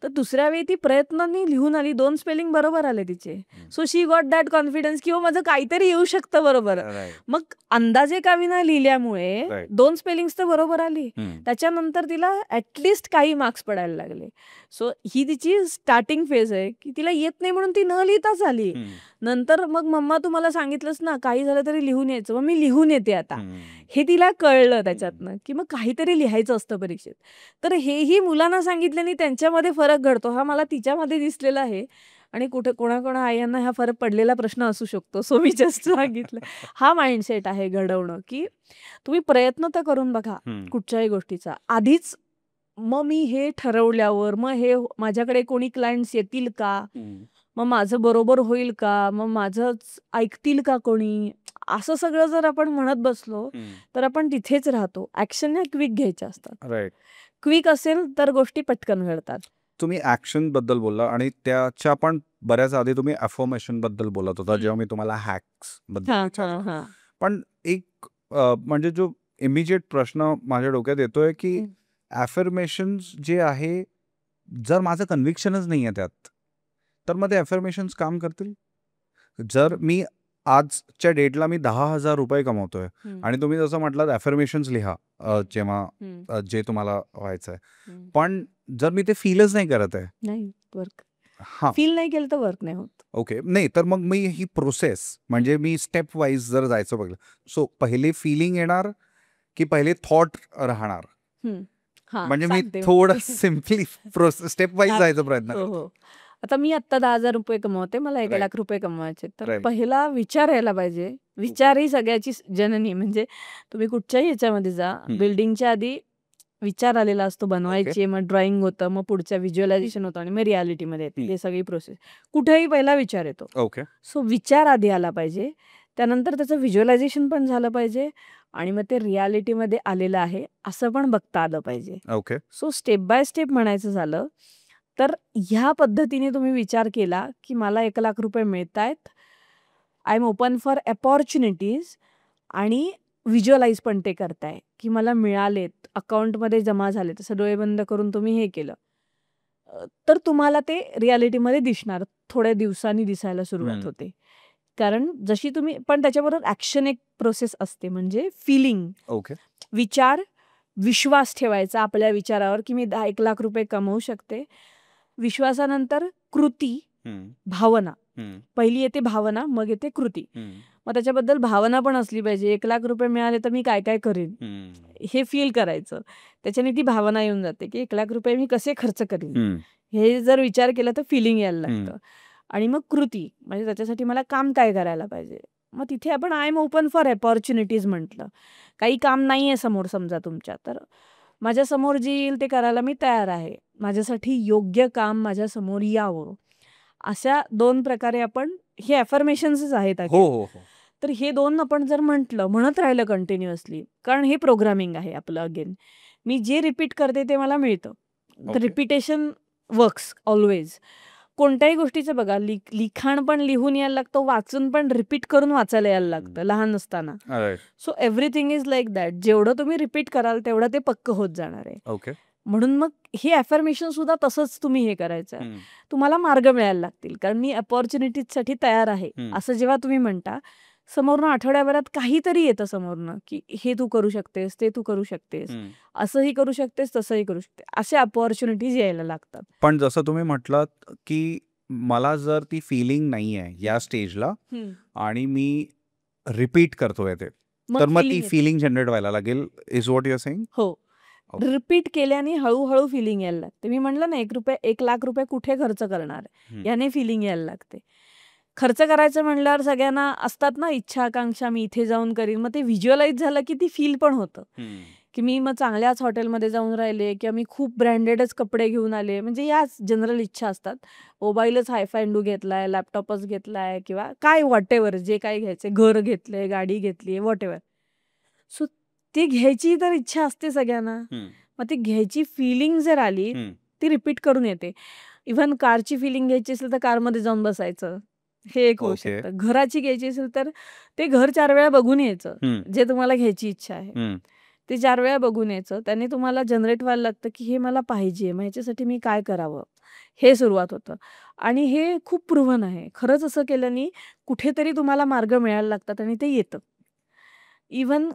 A: तर दुसऱ्या वेळी ती प्रयत्नांनी लिहून आली, 2 स्पेलिंग बरोबर आले तिचे. So she got that confidence की माझं काहीतरी येऊ शकतं बरोबर. मग अंदाजे का विना लिहिल्यामुळे 2 स्पेलिंग्स तर बरोबर आली. त्याच्यानंतर तिला ऍटलिस्ट काही मार्क्स पडायला लागले. सो ही तिची स्टार्टिंग फेज आहे की तिला येत नाही म्हणून ती न लिहिताच आली. नंतर मग मम्मा तू मला सांगितलंस ना काही झालं तरी लिहून यायचं, मग मी लिहून येते आता. हे तिला कळलं त्याच्यातनं की मग काहीतरी लिहायचं असतं परीक्षेत. तर हेही मुलांना सांगितल्याने त्यांच्यामध्ये फरक घडतो, हा मला तिच्यामध्ये दिसलेला आहे. आणि कुठे कोणाकोणा आयांना हा फरक पडलेला प्रश्न असू शकतो. सो मी जस्ट सांगितलं हा माइंडसेट आहे घडवणं, की तुम्ही प्रयत्न तर करून बघा कुठच्याही गोष्टीचा आधीच. मग मी हे ठरवल्यावर मग हे माझ्याकडे कोणी क्लायंट्स येतील का, मग माझं बरोबर होईल का, मग माझंच ऐकतील का कोणी, असं सगळं जर आपण म्हणत बसलो तर आपण तिथेच राहतो. ऍक्शन ह्या क्विक घ्यायच्या असतात.
B: राईट.
A: क्विक असेल तर गोष्टी पटकन घडतात.
B: तुम्ही ऍक्शन बद्दल बोलला आणि त्याच्या पण बऱ्याच आधी तुम्ही अफर्मेशन बद्दल बोलत होता, जेव्हा मी तुम्हाला हॅक्स बद्दल विचारलं. पण एक म्हणजे जो इमिजिएट प्रश्न माझ्या डोक्यात येतोय की अफर्मेशन्स जे आहे, जर माझं कन्व्हिक्शनच नाही आहे त्यात, तर मग ते अफर्मेशन्स काम करतील. जर मी आजच्या डेटला मी 10,000 रुपये कमवतोय आणि तुम्ही जसं म्हटलं अफर्मेशन्स लिहा जेव्हा जे तुम्हाला व्हायचंय, पण जर मी ते फीलच नाही करत आहे,
A: नाही वर्क. फील नाही केलं तर वर्क नाही होत.
B: ओके, नाही तर मग मी ही प्रोसेस म्हणजे मी स्टेप वाईज जर जायचं बघलं, सो पहिले फिलिंग येणार की पहिले थॉट राहणार, म्हणजे मी थोडं सिम्पली प्रोसेस स्टेप वाईज जायचा प्रयत्न.
A: आता मी आत्ता 10,000 रुपये कमवते, मला 1,00,000 रुपये कमवायचे, तर पहिला विचार यायला पाहिजे. विचार ही सगळ्याची जननी. म्हणजे तुम्ही कुठच्याही ह्याच्यामध्ये जा, बिल्डिंगच्या आधी विचार आलेला असतो बनवायची, मग ड्रॉइंग होतं, मग पुढच्या व्हिज्युअलायझेशन होतं आणि मग रियालिटीमध्ये येते. हे सगळी प्रोसेस कुठेही पहिला विचार येतो.
B: ओके,
A: सो विचार आधी आला पाहिजे, त्यानंतर त्याचं व्हिज्युअलायझेशन पण झालं पाहिजे आणि मग ते रियालिटीमध्ये आलेलं आहे असं पण बघता आलं पाहिजे.
B: Okay,
A: so step by step म्हणायचं झालं तर ह्या पद्धतीने तुम्ही विचार केला की मला 1,00,000 रुपये मिळत आहेत, I am open for opportunities, आणि व्हिज्युअलाइज पण ते करताय की मला मिळालेत, अकाउंटमध्ये जमा झाले, तसं डोळे बंद करून तुम्ही हे केलं तर तुम्हाला ते रियालिटीमध्ये दिसणार. थोड्या दिवसांनी दिसायला सुरुवात होते, कारण जशी तुम्ही, पण त्याच्याबरोबर ॲक्शन एक प्रोसेस असते, म्हणजे फिलिंग.
B: ओके,
A: विचार, विश्वास ठेवायचा आपल्या विचारावर की मी 1,00,000 रुपये कमवू शकते. विश्वासानंतर कृती, भावना. पहिली येते भावना, मग येते कृती. मग त्याच्याबद्दल भावना पण असली पाहिजे. 1,00,000 रुपये मिळाले तर मी काय काय करेन हे फील करायचं. त्याच्याने ती भावना येऊन जाते की 1,00,000 रुपये मी कसे खर्च करीन, हे जर विचार केला तर फिलिंग यायला लागतं. आणि मग कृती म्हणजे त्याच्यासाठी मला काम काय करायला पाहिजे. मग तिथे आपण I am open for opportunities म्हटलं. काही काम नाही आहे समोर समजा तुमच्या, तर माझ्यासमोर जे येईल ते करायला मी तयार आहे. माझ्यासाठी योग्य काम माझ्यासमोर यावं. अशा 2 प्रकारे आपण, हे अफर्मेशन्सच आहेत.
B: हो हो हो.
A: तर हे 2 आपण जर म्हणत राहिलं कंटिन्युअसली, कारण हे प्रोग्रामिंग आहे आपलं अगेन. मी जे रिपीट करते ते मला मिळतं. तर
B: ओके.
A: Repetition works always. कोणत्याही गोष्टीचं बघा, लिखाण पण लिहून यायला लागतं, वाचून पण रिपीट करून वाचायला यायला लागतं लहान असताना.
B: Right.
A: So everything is like that. जेवढं तुम्ही रिपीट कराल तेवढं ते पक्कं होत जाणार आहे.
B: ओके.
A: म्हणून मग हे अफर्मेशन सुद्धा तसंच तुम्ही हे करायचं आहे.
B: हम्म.
A: तुम्हाला मार्ग मिळायला लागतील, कारण मी अपॉर्च्युनिटीजसाठी तयार आहे असं जेव्हा तुम्ही म्हणता, समोरनं आठवड्याभरात काहीतरी येतं समोरनं, की हे तू करू शकतेस, ते तू करू शकतेस, असंही करू शकतेस, तसंही करू शकते. असे अपॉर्च्युनिटीज यायला लागतात.
B: पण जसं तुम्ही म्हटलात की मला जर ती फिलिंग नाही आहे या स्टेजला आणि मी रिपीट करतोय ते, तर मग ती
A: feeling येते.
B: फिलिंग जनरेट व्हायला लागेल, is what you are saying?
A: हो. रिपीट केल्याने हळूहळू फिलिंग यायला लागते. मी म्हणलं ना, 1 लाख रुपये कुठे खर्च करणार आहे, याने फिलिंग यायला लागते. खर्च करायचं म्हणल्यावर सगळ्यांना असतात ना इच्छा, आकांक्षा, मी इथे जाऊन करीन. मग ते व्हिज्युअलाइज झालं की ती फील पण होतं, की मी मग चांगल्याच हॉटेलमध्ये जाऊन राहिले किंवा मी खूप ब्रँडेडच कपडे घेऊन आले. म्हणजे याच जनरल इच्छा असतात. मोबाईलच हायफायंडू घेतलाय, लॅपटॉपच घेतलाय किंवा काय व्हॉटेव्हर जे काही घ्यायचंय, घर घेतलंय, गाडी घेतलीये, व्हॉटेव्हर. सो ती घ्यायची तर इच्छा असते सगळ्यांना. मग ती घ्यायची फिलिंग जर आली, ती रिपीट करून येते. इव्हन कारची फिलिंग घ्यायची असेल तर कारमध्ये जाऊन बसायचं, हे एक होऊ
B: ओके.
A: शकतं. घराची घ्यायची असेल तर ते घर 4 वेळा बघून यायचं, जे तुम्हाला घ्यायची इच्छा आहे. ते 4 वेळा बघून यायचं. त्याने तुम्हाला जनरेट व्हायला लागतं, की हे मला पाहिजे, मग ह्याच्यासाठी मी काय करावं? हे सुरुवात होतं. आणि हे खूप प्रूव्हन आहे. खरंच असं केल्याने कुठेतरी तुम्हाला मार्ग मिळायला लागतात आणि ते येतं. इव्हन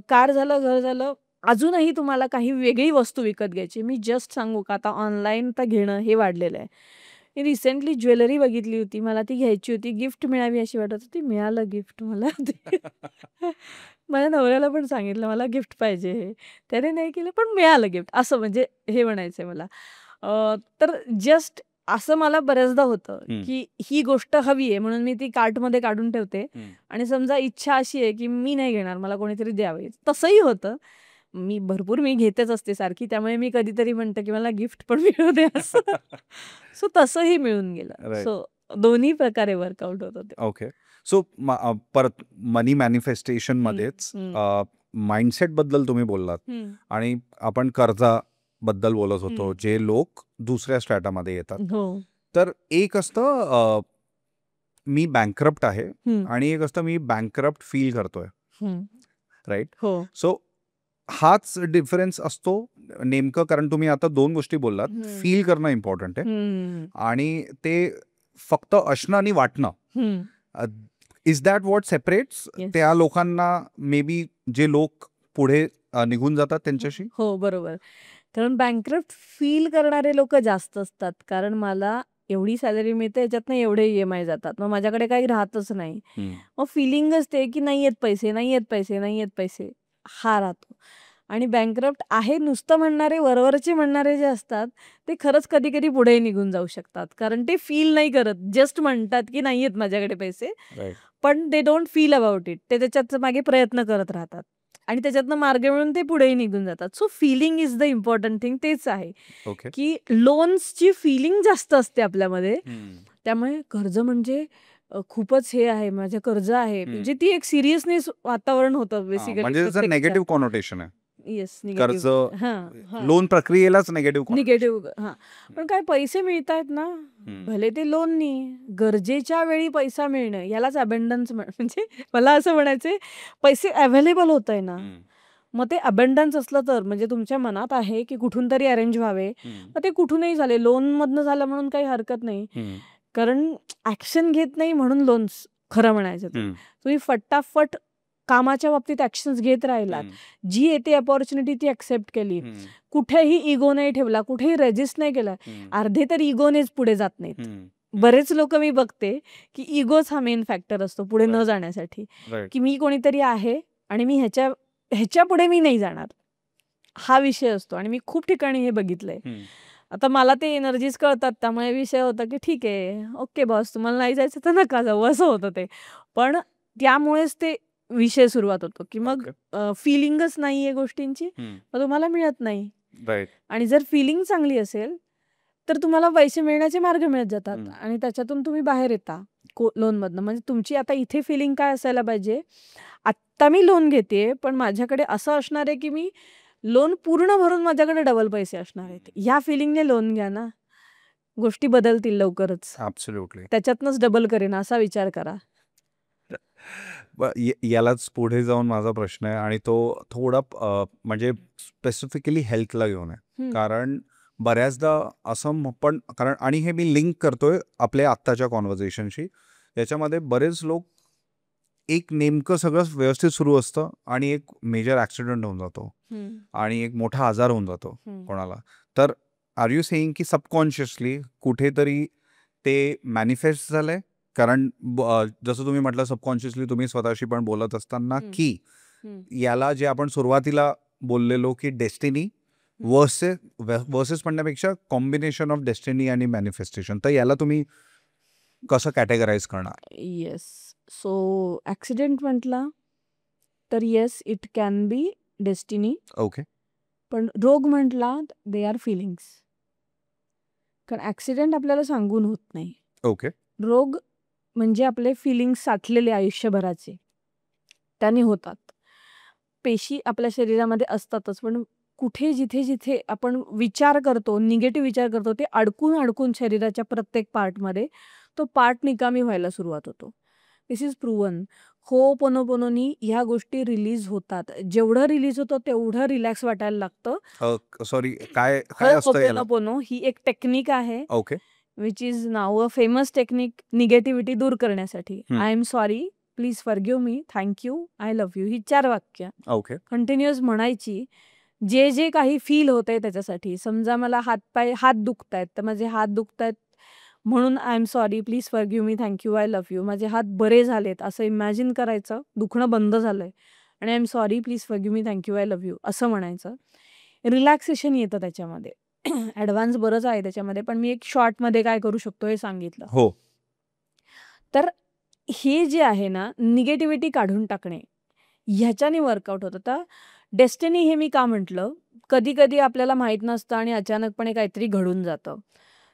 A: कार झालं, घर झालं, अजूनही तुम्हाला काही वेगळी वस्तू विकत घ्यायची. मी जस्ट सांगू का, आता ऑनलाईन तर घेणं हे वाढलेलं आहे. मी रिसेंटली ज्वेलरी बघितली होती. मला ती घ्यायची होती. गिफ्ट मिळावी अशी वाटत होती. मिळालं गिफ्ट मला ते. माझ्या नवऱ्याला पण सांगितलं मला गिफ्ट पाहिजे हे. त्याने नाही केलं पण मिळालं गिफ्ट. असं म्हणजे हे म्हणायचंय मला. तर जस्ट असं मला बऱ्याचदा होतं, की ही गोष्ट हवी आहे म्हणून मी ती कार्टमध्ये काढून ठेवते आणि समजा इच्छा अशी आहे, की मी नाही घेणार, मला कोणीतरी द्यावे. तसंही होतं. मी घेतेच असते सारखी. त्यामुळे मी कधीतरी म्हणते, की मला गिफ्ट पण मिळू दे असं. सो तसंही मिळून गेलं.
B: राईट.
A: सो दोन्ही प्रकारे वर्कआउट होतं ते.
B: ओके. सो परत मनी मॅनिफेस्टेशन मध्येच माइंडसेट बद्दल तुम्ही बोललात आणि आपण कर्जाबद्दल बोलत होतो, जे लोक दुसऱ्या स्ट्रॅटामध्ये येतात.
A: हो.
B: तर एक असतं मी बँकरप्ट आहे आणि एक असतं मी बँकरप्ट फील करतोय, राईट?
A: हो.
B: सो हाच डिफरन्स असतो नेमकं, कारण तुम्ही आता 2 गोष्टी बोललात. फील करणं इम्पॉर्टंट आहे आणि ते फक्त असणं आणि वाटणं. Is that what separates
A: yes.
B: त्या लोकांना, मे बी जे लोक पुढे निघून जातात त्यांच्याशी?
A: हो, बरोबर. कारण बँकरप्ट फील करणारे लोक जास्त असतात. कारण मला एवढी सॅलरी मिळते, याच्यातनं एवढे EMI जातात. मग माझ्याकडे काही राहतच नाही. मग फिलिंगच ते, की नाही येत पैसे, नाही येत पैसे, नाही येत पैसे, हा राहतो. आणि बँकरप्ट आहे नुसतं म्हणणारे, वरवरचे म्हणणारे जे असतात, ते खरंच कधी-कधी पुढे निघून जाऊ शकतात. कारण ते फील नाही करत. जस्ट म्हणतात, की नाही येत माझ्याकडे पैसे,
B: राईट.
A: पण they don't feel about it. ते त्याच्यात मागे प्रयत्न करत राहतात आणि त्याच्यातनं मार्ग मिळून ते पुढेही निघून जातात. So feeling is the important thing. तेच आहे,
B: ओके.
A: की लोन्सची फीलिंग जास्त असते आपल्यामध्ये. त्यामुळे कर्ज म्हणजे खूपच हे आहे, माझं कर्ज आहे. म्हणजे ती एक सिरियसनेस वातावरण होतं बेसिकली
B: म्हणजे त्याचं नेगेटिव्ह कॉनोटेशन आहे.
A: येस,
B: कर्ज,
A: निगेटिव्ह.
B: लोन प्रक्रियेलाच नेगेटिव्ह
A: निगेटिव्ह. पण काय पैसे मिळतायत ना, भले ते लोननी, गरजेच्या वेळी पैसा मिळणं यालाच अबंडन्स म्हणजे मला असं म्हणायचंय, पैसे अवेलेबल होत आहे ना, मग ते अबंडन्स असलं तर, म्हणजे तुमच्या मनात आहे की कुठून तरी अरेंज व्हावे, मग ते कुठूनही झाले, लोन मधनं झालं म्हणून काही हरकत नाही. कारण ऍक्शन घेत नाही म्हणून लोन्स, खरं म्हणायचं तर तुम्ही फटाफट कामाच्या बाबतीत ऍक्शन्स घेत राहिलात, जी येते अपॉर्च्युनिटी ती ऍक्सेप्ट केली, कुठेही इगो नाही ठेवला, कुठेही रेजिस्ट नाही केला. अर्धे तर इगोनेच पुढे जात नाहीत. बरेच लोक मी बघते की इगोच हा मेन फॅक्टर असतो पुढे न जाण्यासाठी, की मी कोणीतरी आहे आणि मी ह्याच्या पुढे मी नाही जाणार, हा विषय असतो. आणि मी खूप ठिकाणी हे बघितलंय. आता मला ते एनर्जीज कळतात, त्यामुळे विषय होता की ठीक आहे, ओके बॉस, तुम्हाला नाही जायचं तर नका जाऊ, असं होतं ते. पण त्यामुळेच ते विषय सुरुवात होतो, की मग फिलिंगच नाहीये गोष्टींची, मग तुम्हाला मिळत नाही.
B: राईट.
A: आणि जर फिलिंग चांगली असेल तर तुम्हाला पैसे मिळण्याचे मार्ग मिळत जातात आणि त्याच्यातून तुम्ही बाहेर येता. लोनमधनं. म्हणजे तुमची आता इथे फिलिंग काय असायला पाहिजे, आत्ता मी लोन घेते पण माझ्याकडे असं असणार आहे की मी लोन पूर्ण भरून माझ्याकडे डबल पैसे असणार आहेत. ह्या फिलिंगने लोन घ्या ना, गोष्टी बदलतील लवकरच.
B: ॲब्सोल्युटली.
A: त्याच्यातनंच डबल करेन असा विचार करा.
B: यालाच पुढे जाऊन माझा प्रश्न आहे आणि तो थोडा म्हणजे स्पेसिफिकली हेल्थला घेऊन आहे.
A: हं.
B: कारण बऱ्याचदा असं पण कारण आणि हे मी लिंक करतोय आपल्या आत्ताच्या कॉन्व्हर्सेशनशी. याच्यामध्ये बरेच लोक एक नेमकं सगळं व्यवस्थित सुरू असतं आणि एक मेजर ॲक्सिडेंट होऊन जातो
A: हं.
B: आणि एक मोठा आजार होऊन जातो
A: हं.
B: कोणाला. तर आर यू सेईंग की सबकॉन्शियसली कुठेतरी ते मॅनिफेस्ट झालंय? कारण जसं तुम्ही म्हटलं सबकॉन्शियसली तुम्ही स्वतःशी पण बोलत असताना
A: हं.
B: की
A: हं.
B: याला जे आपण सुरुवातीला बोललेलो की डेस्टिनी
A: हं.
B: वर्सेस म्हणण्यापेक्षा कॉम्बिनेशन ऑफ डेस्टिनी आणि मॅनिफेस्टेशन. तर याला तुम्ही कसं कॅटेगराईज करणार?
A: येस. सो ॲक्सिडेंट म्हटला तर yes it can be destiny.
B: Okay.
A: पण रोग म्हटला दे आर फिलिंग्स. कारण ॲक्सिडेंट आपल्याला सांगून होत नाही.
B: ओके.
A: रोग म्हणजे आपले फिलिंग्स साठलेले आयुष्यभराचे, त्याने होतात. पेशी आपल्या शरीरामध्ये असतातच, पण कुठे जिथे आपण विचार करतो, निगेटिव्ह विचार करतो, ते अडकून शरीराच्या प्रत्येक पार्टमध्ये तो पार्ट निकामी व्हायला सुरुवात होतो. दिस इज प्रूव्हन. होपोनोपोनोनी ह्या गोष्टी रिलीज होतात. जेवढं रिलीज होतं तेवढं रिलॅक्स वाटायला लागतं.
B: सॉरी काय काय असतं याला?
A: होपोनोपोनो ही एक टेक्निक आहे.
B: ओके.
A: विच इज नाव अ फेमस टेक्निक निगेटिव्हिटी दूर करण्यासाठी.
B: हं.
A: I am sorry, please forgive me, thank you, I love you ही 4 वाक्य
B: ओके.
A: कंटिन्युअस म्हणायची. जे काही फील होतंय त्याच्यासाठी. समजा मला हात दुखतायत, तर माझे हात दुखतायत म्हणून I am sorry, please forgive me, thank you, I love you. माझे हात बरे झालेत असं इमॅजिन करायचं. दुखणं बंद झालंय आणि I am sorry, please forgive me, thank you, I love you असं म्हणायचं. रिलॅक्सेशन येतं त्याच्यामध्ये. ॲडव्हान्स बरंच आहे त्याच्यामध्ये, पण मी एक शॉर्टमध्ये काय करू शकतो हे सांगितलं.
B: हो.
A: तर हे जे आहे ना, निगेटिव्हिटी काढून टाकणे, ह्याच्याने वर्कआउट होतं. तर डेस्टिनी हे मी का म्हटलं, कधी-कधी आपल्याला माहीत नसतं आणि अचानकपणे काहीतरी घडून जातं.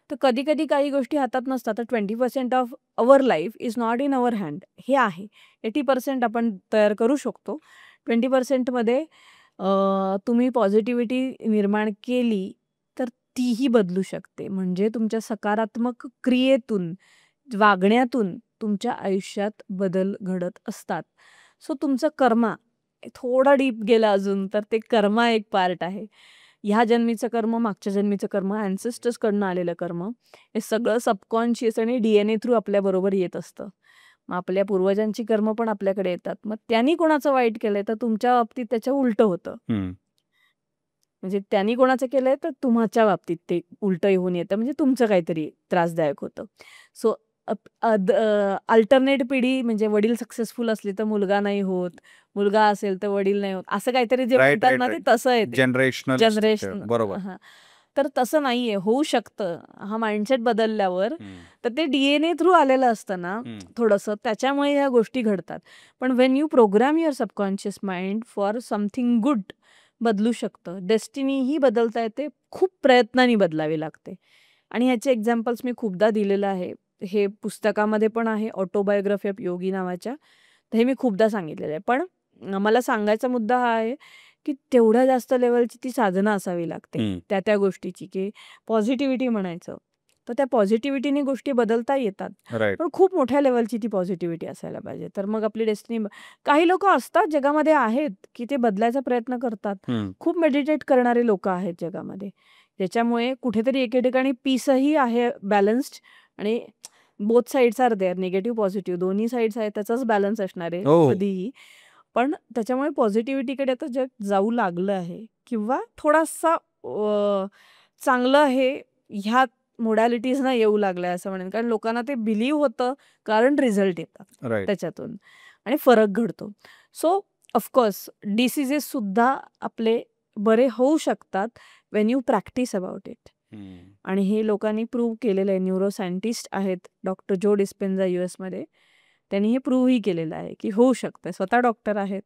A: तर कधी-कधी काही गोष्टी हातात नसतात. तर 20% of our life is not in our hand हे आहे. 80% आपण तयार करू शकतो. 20% मध्ये तुम्ही पॉझिटिव्हिटी निर्माण केली, तर तीही बदलू शकते. म्हणजे तुमच्या सकारात्मक क्रियेतून, वागण्यातून तुमच्या आयुष्यात बदल घडत असतात. सो तुमचं कर्मा थोडा डीप गेला अजून तर ते कर्मा एक पार्ट आहे. ह्या जन्मीचं कर्म, मागच्या जन्मीचं कर्म, ॲन्सेस्टर्सकडनं आलेलं कर्म, हे सगळं सबकॉन्शियस आणि DNA थ्रू आपल्याबरोबर येत असतं. मग आपल्या पूर्वजांची कर्म पण आपल्याकडे येतात. मग त्यांनी कोणाचं वाईट केलंय तर तुमच्या बाबतीत त्याच्या उलटं होतं.
B: हं.
A: म्हणजे त्यांनी कोणाचं केलंय तर तुमच्या बाबतीत ते उलटं येऊन येतं. म्हणजे तुमचं काहीतरी त्रासदायक होतं. सो अल्टरनेट पिढी म्हणजे वडील सक्सेसफुल असले तर मुलगा नाही होत, मुलगा असेल तर वडील नाही होत. असं काहीतरी जे
B: राइट,
A: म्हणतात
B: राइट,
A: ना ते
B: राइट.
A: तसं आहे ते.
B: जनरेशनल
A: जनरेशन
B: बरोबर.
A: हां. तर तसं नाहीये. होऊ शकतं. हा माइंडसेट बदलल्यावर
B: हं.
A: तर ते DNA थ्रू आलेलं असतं ना
B: हं.
A: थोडंसं, त्याच्यामुळे ह्या गोष्टी घडतात. पण when you program your subconscious mind for something good बदलू शकतं. डेस्टिनी ही बदलता येते. खूप प्रयत्नांनी बदलावी लागते. आणि ह्याचे एक्झाम्पल्स मी खूपदा दिलेलं आहे. हे पुस्तकामध्ये पण आहे ऑटोबायोग्राफी ऑफ योगी नावाच्या. तर हे मी खूपदा सांगितलेलं आहे. पण मला सांगायचा मुद्दा हा आहे, की तेवढ्या जास्त लेव्हलची ती साधना असावी लागते.
B: हं.
A: त्या गोष्टीची, की पॉझिटिव्हिटी म्हणायचं. तर त्या पॉझिटिव्हिटीने गोष्टी बदलता येतात.
B: राइट.
A: पण खूप मोठ्या लेव्हलची ती पॉझिटिव्हिटी असायला पाहिजे. तर मग आपली डेस्टिनी काही लोकं असतात जगामध्ये आहेत, की ते बदलायचा प्रयत्न करतात.
B: हं.
A: खूप मेडिटेट करणारे लोकं आहेत जगामध्ये. ज्याच्यामुळे कुठेतरी एके ठिकाणी पीसही आहे बॅलन्स्ड आणि both sides are there negative, positive दोन्ही साइड्स आहेत त्याचाच बॅलन्स असणार आहे
B: हो.
A: कधीही. पण त्याच्यामुळे पॉझिटिव्हिटीकडे आता जग जाऊ लागलं आहे किंवा थोडासा चांगलं हे ह्या मोडॅलिटीजना येऊ लागलं आहे असं म्हणेन. कारण लोकांना ते बिलीव्ह होतं कारण रिझल्ट येतात
B: राइट.
A: त्याच्यातून आणि फरक घडतो. सो ऑफकोर्स डिसीजेससुद्धा आपले बरे होऊ शकतात when you practice about it.
B: हं.
A: आणि हे लोकांनी प्रूव्ह केलेलं आहे. न्यूरो सायंटिस्ट आहेत डॉक्टर जो डिस्पेन्झा US मध्ये. त्यांनी हे प्रूव्हही केलेलं आहे, की होऊ शकतं. स्वतः डॉक्टर आहेत.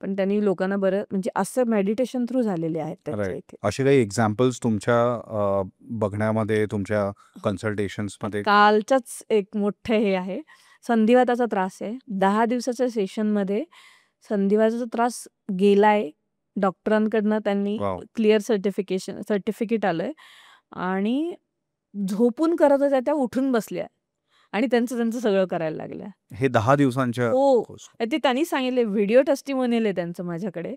A: पण त्यांनी लोकांना बरं म्हणजे असं मेडिटेशन थ्रू झालेले आहेत त्यांच्या
B: राईट.
A: इथे.
B: असे काही एक्झाम्पल्स तुमच्या बघण्यामध्ये, तुमच्या कन्सल्टेशन्समध्ये?
A: कालचाच एक मोठं हे आहे, संधिवाताचा त्रास आहे. 10 दिवसाच्या सेशनमध्ये संधिवाताचा त्रास गेलाय. डॉक्टरांकडनं त्यांनी
B: वाव.
A: क्लिअर सर्टिफिकेट आलंय आणि झोपून करत होत्या त्या उठून बसल्या आणि त्यांचं सगळं करायला लागल्या.
B: हे 10 दिवसांच्या
A: हो.
B: कोर्स.
A: ते त्यांनी सांगितले, व्हिडिओ टेस्टिमोनियल आहे त्यांचं माझ्याकडे.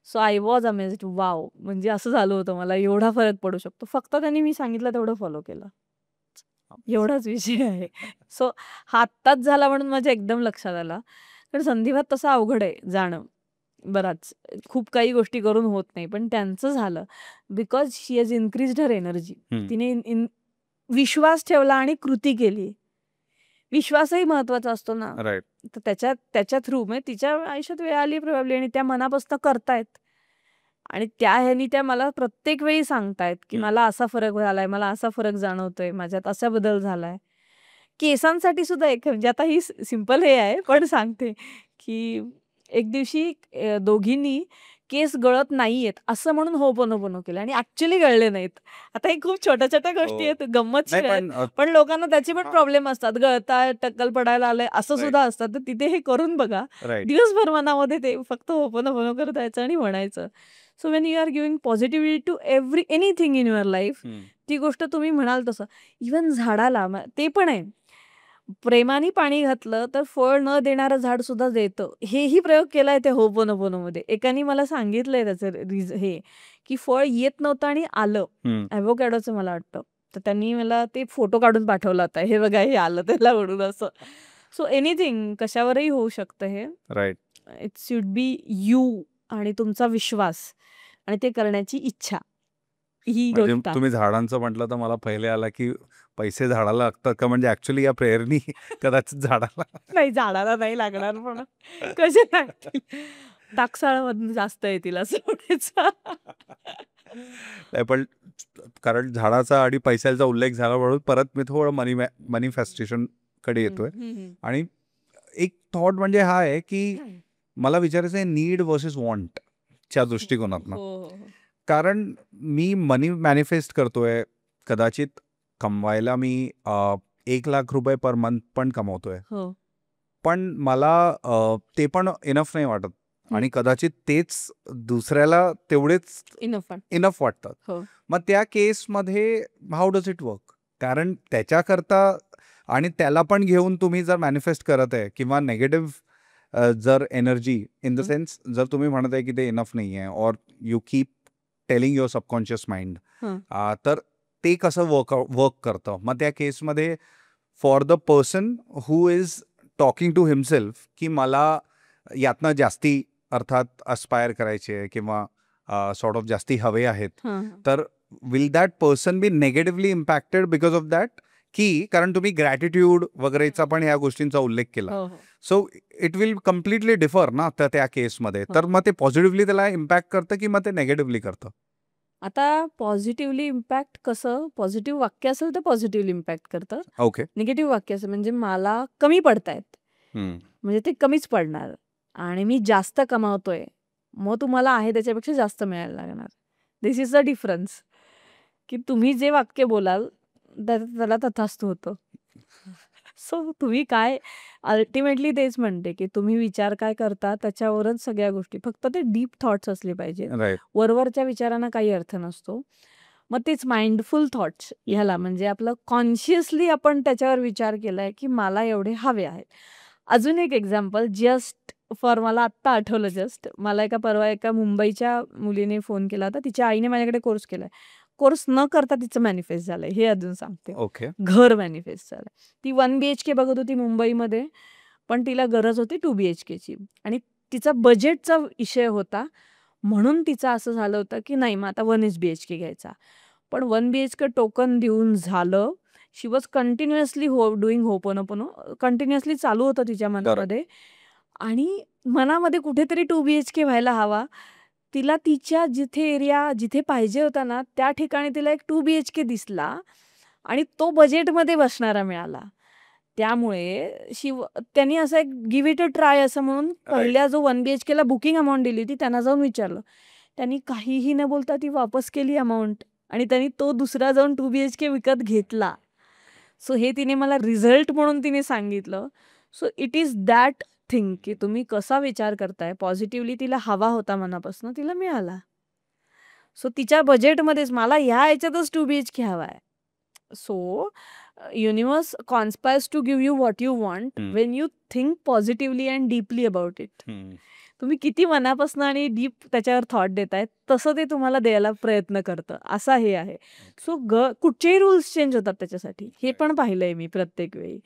A: So I was amazed. Wow! म्हणजे असं झालं होतं मला एवढा फरक पडू शकतो. फक्त त्यांनी मी सांगितलं तेवढं फॉलो केलं. एवढाच विषय आहे. सो हा आत्ताच झाला म्हणून माझ्या एकदम लक्षात आला. कारण संधिवात तसा अवघड आहे जाणं. बराच खूप काही गोष्टी करून होत नाही. पण त्यांचं झालं because she has increased her energy.
B: हम्म.
A: तिने विश्वास ठेवला आणि कृती केली. विश्वासही महत्वाचा असतो ना.
B: राईट.
A: तर त्याच्या थ्रू म्हणजे तिच्या आयुष्यात वेळ आली प्रॉब्ली आणि त्या मनापासून करतायत आणि त्या ह्यानी त्या मला प्रत्येक वेळी सांगतायत की मला असा फरक झालाय, मला असा फरक जाणवतोय, माझ्यात असा बदल झालाय. केसांसाठी सुद्धा एक म्हणजे आता ही सिंपल हे आहे पण सांगते की एक दिवशी दोघींनी केस गळत नाहीयेत असं म्हणून होपोनोपोनो केलं आणि ऍक्च्युली गळले नाहीत. आता हे खूप छोट्या छोट्या गोष्टी आहेत, गंमतशीर
B: नाही
A: आहेत.
B: पण
A: पण लोकांना त्याचे पण
B: हा.
A: प्रॉब्लेम असतात, गळताय, टक्कल पडायला आलंय असं
B: Right.
A: सुद्धा असतात. तर तिथे हे करून बघा.
B: राईट.
A: दिवसभर मनामध्ये ते फक्त होपोनोपोनो करत जायचं आणि म्हणायचं. So when you are giving positivity to anything in your life, ती गोष्ट तुम्ही म्हणाल तसं इव्हन झाडाला ते पण आहे. प्रेमाने पाणी घातलं तर फळ न देणारं झाड सुद्धा देतं. हेही प्रयोग केलाय त्या होपोनोपोनोमध्ये. एकाने मला सांगितलंय त्याचं हे की फळ येत नव्हतं आणि आलं. ॲव्होकॅडोचं मला वाटतं. तर त्यांनी मला ते फोटो काढून पाठवला होता. हे बघा हे आलं त्याला म्हणून असं. सो एनिथिंग कशावरही होऊ शकतं हे.
B: Right.
A: It should be you आणि तुमचा विश्वास आणि ते करण्याची इच्छा. ही
B: म्हणजे
A: गोष्ट आहे.
B: तुम्ही झाडांचं म्हटलं तर मला पहिले आला की पैसे झाडाला लागतात का, म्हणजे ऍक्च्युली या प्रेरणी कदाचित झाडाला.
A: नाही झाडाला नाही लागणार पण कसे लागतील. टाकसाळामधून जास्त येतील असं म्हणायचं.
B: नाही पण कारण झाडाचा आणि पैशाचा उल्लेख झाला म्हणून परत मी थोडं मॅनिफेस्टेशन कडे येतोय. आणि एक थॉट म्हणजे हा आहे की मला विचारायचं आहे नीड वर्सेस वॉन्ट च्या दृष्टिकोनातनं.
A: हो.
B: कारण मी मनी मॅनिफेस्ट करतोय, कदाचित कमवायला मी 1 लाख रुपये पर मंथ पण कमवतोय,
A: हो.
B: पण मला ते पण इनफ नाही वाटत आणि कदाचित तेच दुसऱ्याला तेवढेच इनफ वाटतात.
A: हो.
B: मग त्या केसमध्ये हाऊ डज इट वर्क? कारण त्याच्याकरता आणि त्याला पण घेऊन तुम्ही जर मॅनिफेस्ट करत आहे किंवा नेगेटिव्ह जर एनर्जी इन द सेन्स जर तुम्ही म्हणत आहे की ते इनफ नाही आहे और you keep telling your subconscious mind, तर ते कसं वर्क करतं? मग त्या केसमध्ये for the person who is talking to himself की मला यातनं जास्ती अर्थात अस्पायर करायचे किंवा सॉर्ट ऑफ जास्ती हवे आहेत, तर will that person be negatively impacted because of that? की कारण तुम्ही ग्रॅटिट्यूड वगैरेचा पण ह्या गोष्टींचा उल्लेख केला, so it will completely differ ना त्या केसमध्ये. तर मग ते पॉझिटिव्हली त्याला इम्पॅक्ट करतं की मग ते नेगेटिव्हली करतं?
A: आता पॉझिटिव्हली इम्पॅक्ट कसं, पॉझिटिव्ह वाक्य असेल तर पॉझिटिव्हली इम्पॅक्ट करतं.
B: ओके.
A: निगेटिव्ह वाक्य असेल म्हणजे मला कमी पडतायत म्हणजे ते कमीच पडणार आणि मी जास्त कमावतोय मग तुम्हाला आहे त्याच्यापेक्षा जास्त मिळायला लागणार. दिस इज द डिफरन्स की तुम्ही जे वाक्य बोलाल त्याला तथास्तु होतं. सो तुम्ही काय अल्टिमेटली तेच म्हणते की तुम्ही विचार काय करता त्याच्यावरच सगळ्या गोष्टी, फक्त ते डीप थॉट्स असले पाहिजे.
B: राईट.
A: वरवरच्या विचारांना काही अर्थ नसतो. मग तेच माइंडफुल थॉट्स ह्याला म्हणजे आपलं कॉन्शियसली आपण त्याच्यावर विचार केलाय की मला एवढे हवे आहेत. अजून एक एक्झाम्पल जस्ट फॉर मला आत्ता आठवलं जस्ट मला परवा एका मुंबईच्या मुलीने फोन केला होता. तिच्या आईने माझ्याकडे कोर्स केलाय. कोर्स न करता तिचं मॅनिफेस्ट झालंय हे अजून सांगते.
B: ओके.
A: घर मॅनिफेस्ट झालंय. ती 1 BHK बघत होती मुंबईमध्ये, पण तिला गरज होती 2 BHKची आणि तिचा बजेटचा विषय होता म्हणून तिचं असं झालं होतं की नाही मग आता 1 BHK घ्यायचा. पण 1 BHK टोकन देऊन झालं. She was continuously doing ho'oponopono, continuously चालू होतं तिच्या मनामध्ये आणि मनामध्ये कुठेतरी 2 BHK व्हायला हवा. तिला तिच्या जिथे पाहिजे होता ना त्या ठिकाणी तिला एक 2 BHK दिसला आणि तो बजेटमध्ये बसणारा मिळाला. त्यामुळे त्यांनी असं एक गिव्ह इट अ ट्राय असं म्हणून पहिल्या जो 1 BHK ला बुकिंग अमाऊंट दिली होती त्यांना जाऊन विचारलं. त्यांनी काहीही न बोलता ती वापस केली अमाऊंट आणि त्यांनी तो दुसरा जाऊन 2 BHK विकत घेतला. सो हे तिने मला रिझल्ट म्हणून तिने सांगितलं. So it is that thing की तुम्ही कसा विचार करताय. पॉझिटिव्हली तिला हवा होता मनापासून, तिला मिळाला. सो तिच्या बजेटमध्येच मला ह्या याच्यातच 2 BHK हवा आहे. So universe conspires to give you what you want when you think positively and deeply about it. तुम्ही किती मनापासून आणि डीप त्याच्यावर थॉट देताय तसं ते तुम्हाला द्यायला प्रयत्न करतं, असा हे आहे. सो कुठचेही रूल्स चेंज होतात त्याच्यासाठी, हे पण पाहिलंय मी प्रत्येक वेळी.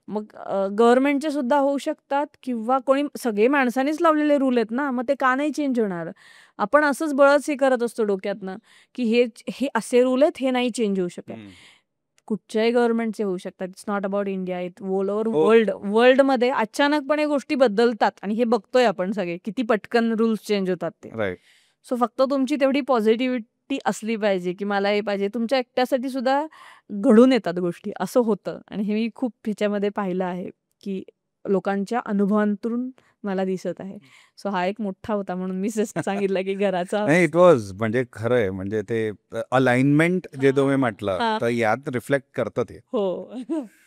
A: मग गव्हर्नमेंटचे सुद्धा होऊ शकतात किंवा कोणी सगळे माणसानेच लावलेले रूल आहेत ना, मग ते का नाही चेंज होणार. आपण असंच बळच हे करत असतो डोक्यातनं की हे असे रूल आहेत, हे नाही चेंज होऊ शकत. कुठच्याही गव्हर्नमेंटचे होऊ शकतात. It's not about India, it all over वर्ल्डमध्ये अचानकपणे गोष्टी बदलतात आणि हे बघतोय आपण सगळे किती पटकन रूल्स चेंज होतात ते. सो फक्त तुमची तेवढी पॉझिटिव्हिटी असली पाहिजे की मला हे पाहिजे. तुमच्या एकट्यासाठी सुद्धा घडून येतात गोष्टी, असं होतं. आणि हे मी खूप ह्याच्यामध्ये पाहिलं आहे की लोकांच्या अनुभवांतून मला दिसत आहे. सो हा एक मोठा होता म्हणून मी सांगितलं की घराचा
B: नाही, इट वॉज म्हणजे खरं आहे. म्हणजे ते अलाइनमेंट जे तुम्ही म्हटलं तर यात रिफ्लेक्ट करतं ते.
A: हो.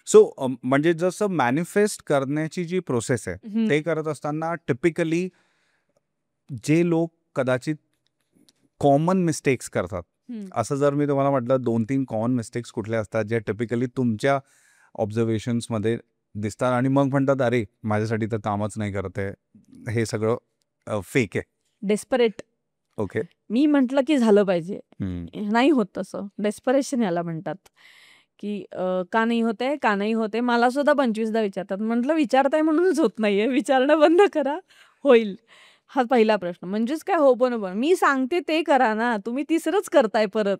B: सो म्हणजे जसं मॅनिफेस्ट करण्याची जी प्रोसेस आहे ते करत असताना टिपिकली जे लोक कदाचित कॉमन मिस्टेक्स करतात, असं जर मी तुम्हाला म्हटलं 2-3 कॉमन मिस्टेक्स कुठले असतात जे टिपिकली तुमच्या ऑब्झर्वेशन्समध्ये दिसतात आणि मग म्हणतात अरे माझ्यासाठी तर कामच नाही करत आहे, हे सगळं फेक आहे.
A: डेस्परेट.
B: ओके.
A: मी म्हटलं की झालं पाहिजे, नाही होत तसं. डेस्परेशन याला म्हणतात की का नाही होते, का नाही होते. मला सुद्धा 25दा विचारतात. म्हटलं विचारताय म्हणूनच होत नाहीये, विचारणं बंद करा, होईल. हा पहिला प्रश्न. म्हणजेच काय होपोनोपोनो, मी सांगते ते करा ना, तुम्ही तिसरंच करताय परत.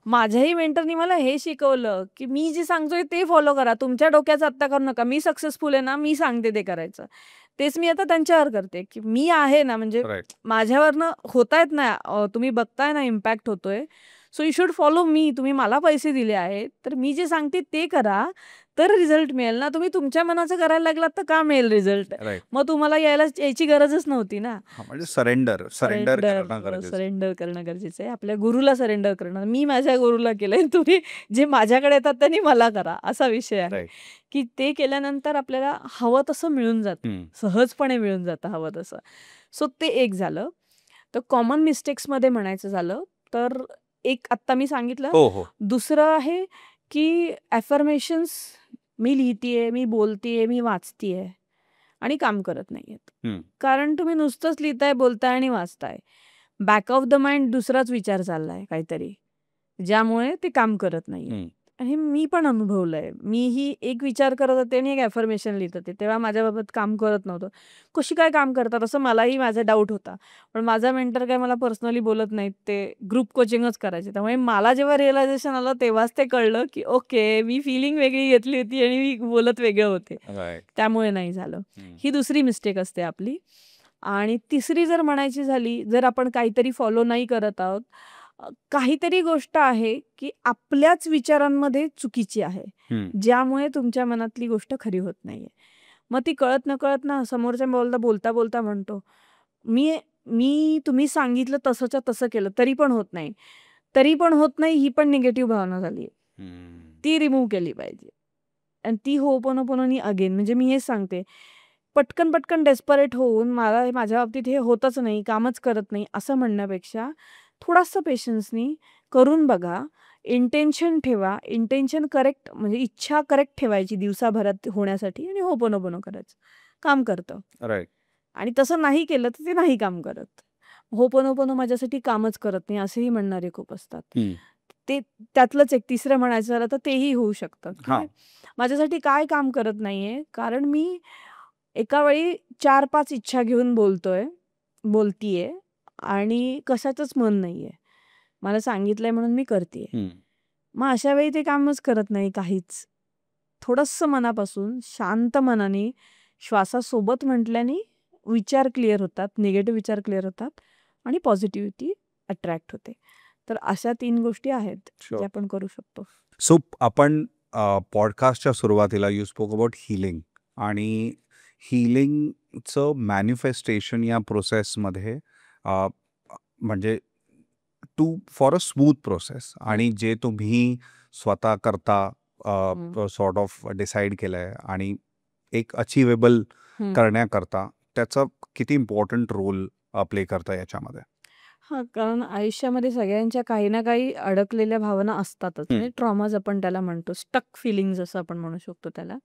A: माझ्याही मेंटरनी मला हे शिकवलं की मी जे सांगतोय ते फॉलो करा, तुमच्या डोक्याचा आत्ता करू नका. मी सक्सेसफुल आहे ना, मी सांगते ते करायचं. तेच मी आता त्यांच्यावर करते की मी आहे ना, म्हणजे माझ्यावरनं होतायत ना, तुम्ही बघताय ना इम्पॅक्ट होतोय. So you should follow me. तुम्ही मला पैसे दिले आहेत तर मी जे सांगते ते करा, तर रिझल्ट मिळेल ना. तुम्ही तुमच्या मनाचं करायला लागलात तर का मिळेल रिझल्ट. मग तुम्हाला यायची गरजच नव्हती ना.
B: म्हणजे सरेंडर
A: करणं गरजेचं आहे. आपल्या गुरुला सरेंडर करणं. मी माझ्या गुरुला केलंय, तुम्ही जे माझ्याकडे येतात त्यांनी मला करा, असा विषय आहे. की ते केल्यानंतर आपल्याला हवं तसं मिळून जातं, सहजपणे मिळून जातं हवं तसं. सो ते एक झालं. तर कॉमन मिस्टेक्समध्ये म्हणायचं झालं तर एक आत्ता मी सांगितलं. दुसरं आहे की ॲफर्मेशन्स मी लिहितेय, मी बोलतेय, मी वाचतेय आणि काम करत नाहीयेत. कारण तुम्ही नुसतंच लिहिताय, बोलताय आणि वाचताय. बॅक ऑफ द माइंड दुसराच विचार चाललाय काहीतरी, ज्यामुळे ते काम करत नाहीये. आणि मी पण अनुभवलंय. मीही एक विचार करत होते आणि एक ॲफर्मेशन लिहित होते. तेव्हा माझ्याबाबत काम करत नव्हतं. कशी काय काम करतात असं मलाही माझा डाऊट होता. पण माझा मेंटर काय मला पर्सनली बोलत नाहीत, ते ग्रुप कोचिंगच करायचे. त्यामुळे मला जेव्हा रिअलायझेशन आलं तेव्हाच ते कळलं की ओके, मी फिलिंग वेगळी घेतली होती आणि मी बोलत वेगळं होते, त्यामुळे नाही झालं. ही दुसरी मिस्टेक असते आपली. आणि तिसरी जर म्हणायची झाली, जर आपण काहीतरी फॉलो नाही करत आहोत, काहीतरी गोष्ट आहे की आपल्याच विचारांमध्ये चुकीची आहे, ज्यामुळे तुमच्या मनातली गोष्ट खरी होत नाहीये. मग ती कळत नकळत ना समोरच्या बोलता बोलता म्हणतो मी तुम्ही सांगितलं तसंच्या तसं केलं तरी पण होत नाही, तरी पण होत नाही. ही पण निगेटिव्ह भावना झाली, ती रिमूव्ह केली पाहिजे. आणि ती होपोनोपोनोनी अगेन, म्हणजे मी हेच सांगते, पटकन डेस्परेट होऊन मला माझ्या बाबतीत हे होतच नाही, कामच करत नाही असं म्हणण्यापेक्षा थोडासा पेशन्सनी करून बघा. इंटेन्शन ठेवा, इंटेन्शन करेक्ट, म्हणजे इच्छा करेक्ट ठेवायची दिवसाभरात होण्यासाठी आणि होपोनोपोनो करायचं, काम करतं. आणि तसं नाही केलं तर ते नाही काम करत. होपोनोपोनो माझ्यासाठी कामच करत नाही असेही म्हणणारे खूप असतात. ते त्यातलंच एक तिसरं म्हणायचं झालं तर तेही होऊ शकतं. माझ्यासाठी काय काम करत नाहीये, कारण मी एका वेळी 4-5 इच्छा घेऊन बोलतीये आणि कशाचंच मन नाहीये. मला सांगितलंय म्हणून मी करतेय. मग अशा वेळी ते कामच करत नाही काहीच. थोडंसं मनापासून शांत मनाने श्वासासोबत म्हटल्याने विचार क्लिअर होतात, निगेटिव्ह विचार क्लिअर होतात आणि पॉझिटिव्हिटी अट्रॅक्ट होते. तर अशा 3 गोष्टी आहेत ज्या आपण करू शकतो.
B: सो आपण पॉडकास्टच्या सुरुवातीला यू स्पोक अबाउट हिलिंग आणि हिलिंगचं मॅनिफेस्टेशन या प्रोसेसमध्ये म्हणजे फॉर अ स्मूथ प्रोसेस आणि जे तुम्ही स्वतः करता सॉर्ट ऑफ डिसाईड केलंय आणि एक अचिवेबल करण्याकरता त्याचा किती इम्पॉर्टंट रोल प्ले करता याच्यामध्ये?
A: हां, कारण आयुष्यामध्ये सगळ्यांच्या काही ना काही अडकलेल्या भावना असतातच. म्हणजे ट्रॉमाज आपण त्याला म्हणतो. स्टक फीलिंग्ज असं आपण म्हणू शकतो त्याला.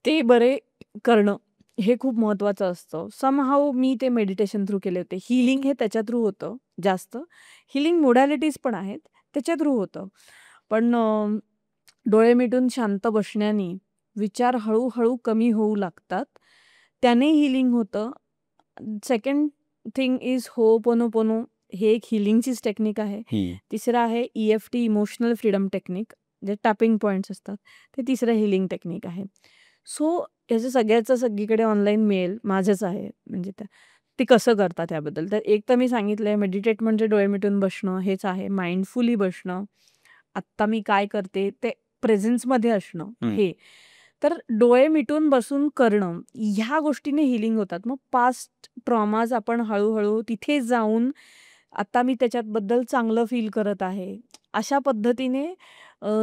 A: ते बरे करणं हे खूप महत्त्वाचं असतं. समहाऊ मी ते मेडिटेशन थ्रू केले होते. हीलिंग हे त्याच्या थ्रू होतं जास्त. हीलिंग मोडॅलिटीज पण आहेत, त्याच्या थ्रू होतं. पण डोळे मिटून शांत बसण्याने विचार हळू कमी होऊ लागतात. त्याने हीलिंग होतं. Second thing is ho'oponopono. हे एक हीलिंगचीच टेक्निक आहे. तिसरं आहे EFT, इमोशनल फ्रीडम टेक्निक, जे टॅपिंग पॉइंट्स असतात. ते तिसरं हीलिंग टेक्निक आहे. सो याचं सगळ्याचं सगळीकडे ऑनलाईन मिळेल. माझंच आहे म्हणजे ते कसं करतात त्याबद्दल. तर एक तर मी सांगितलंय मेडिटेट म्हणजे डोळे मिटून बसणं हेच आहे. माइंडफुली बसणं. आत्ता मी काय करते ते प्रेझेन्समध्ये असणं हे. तर डोळे मिटून बसून करणं ह्या गोष्टीने हीलिंग होतात. मग पास्ट ट्रॉमाज आपण हळूहळू तिथे जाऊन आता मी त्याच्याबद्दल चांगलं फील करत आहे. अशा पद्धतीने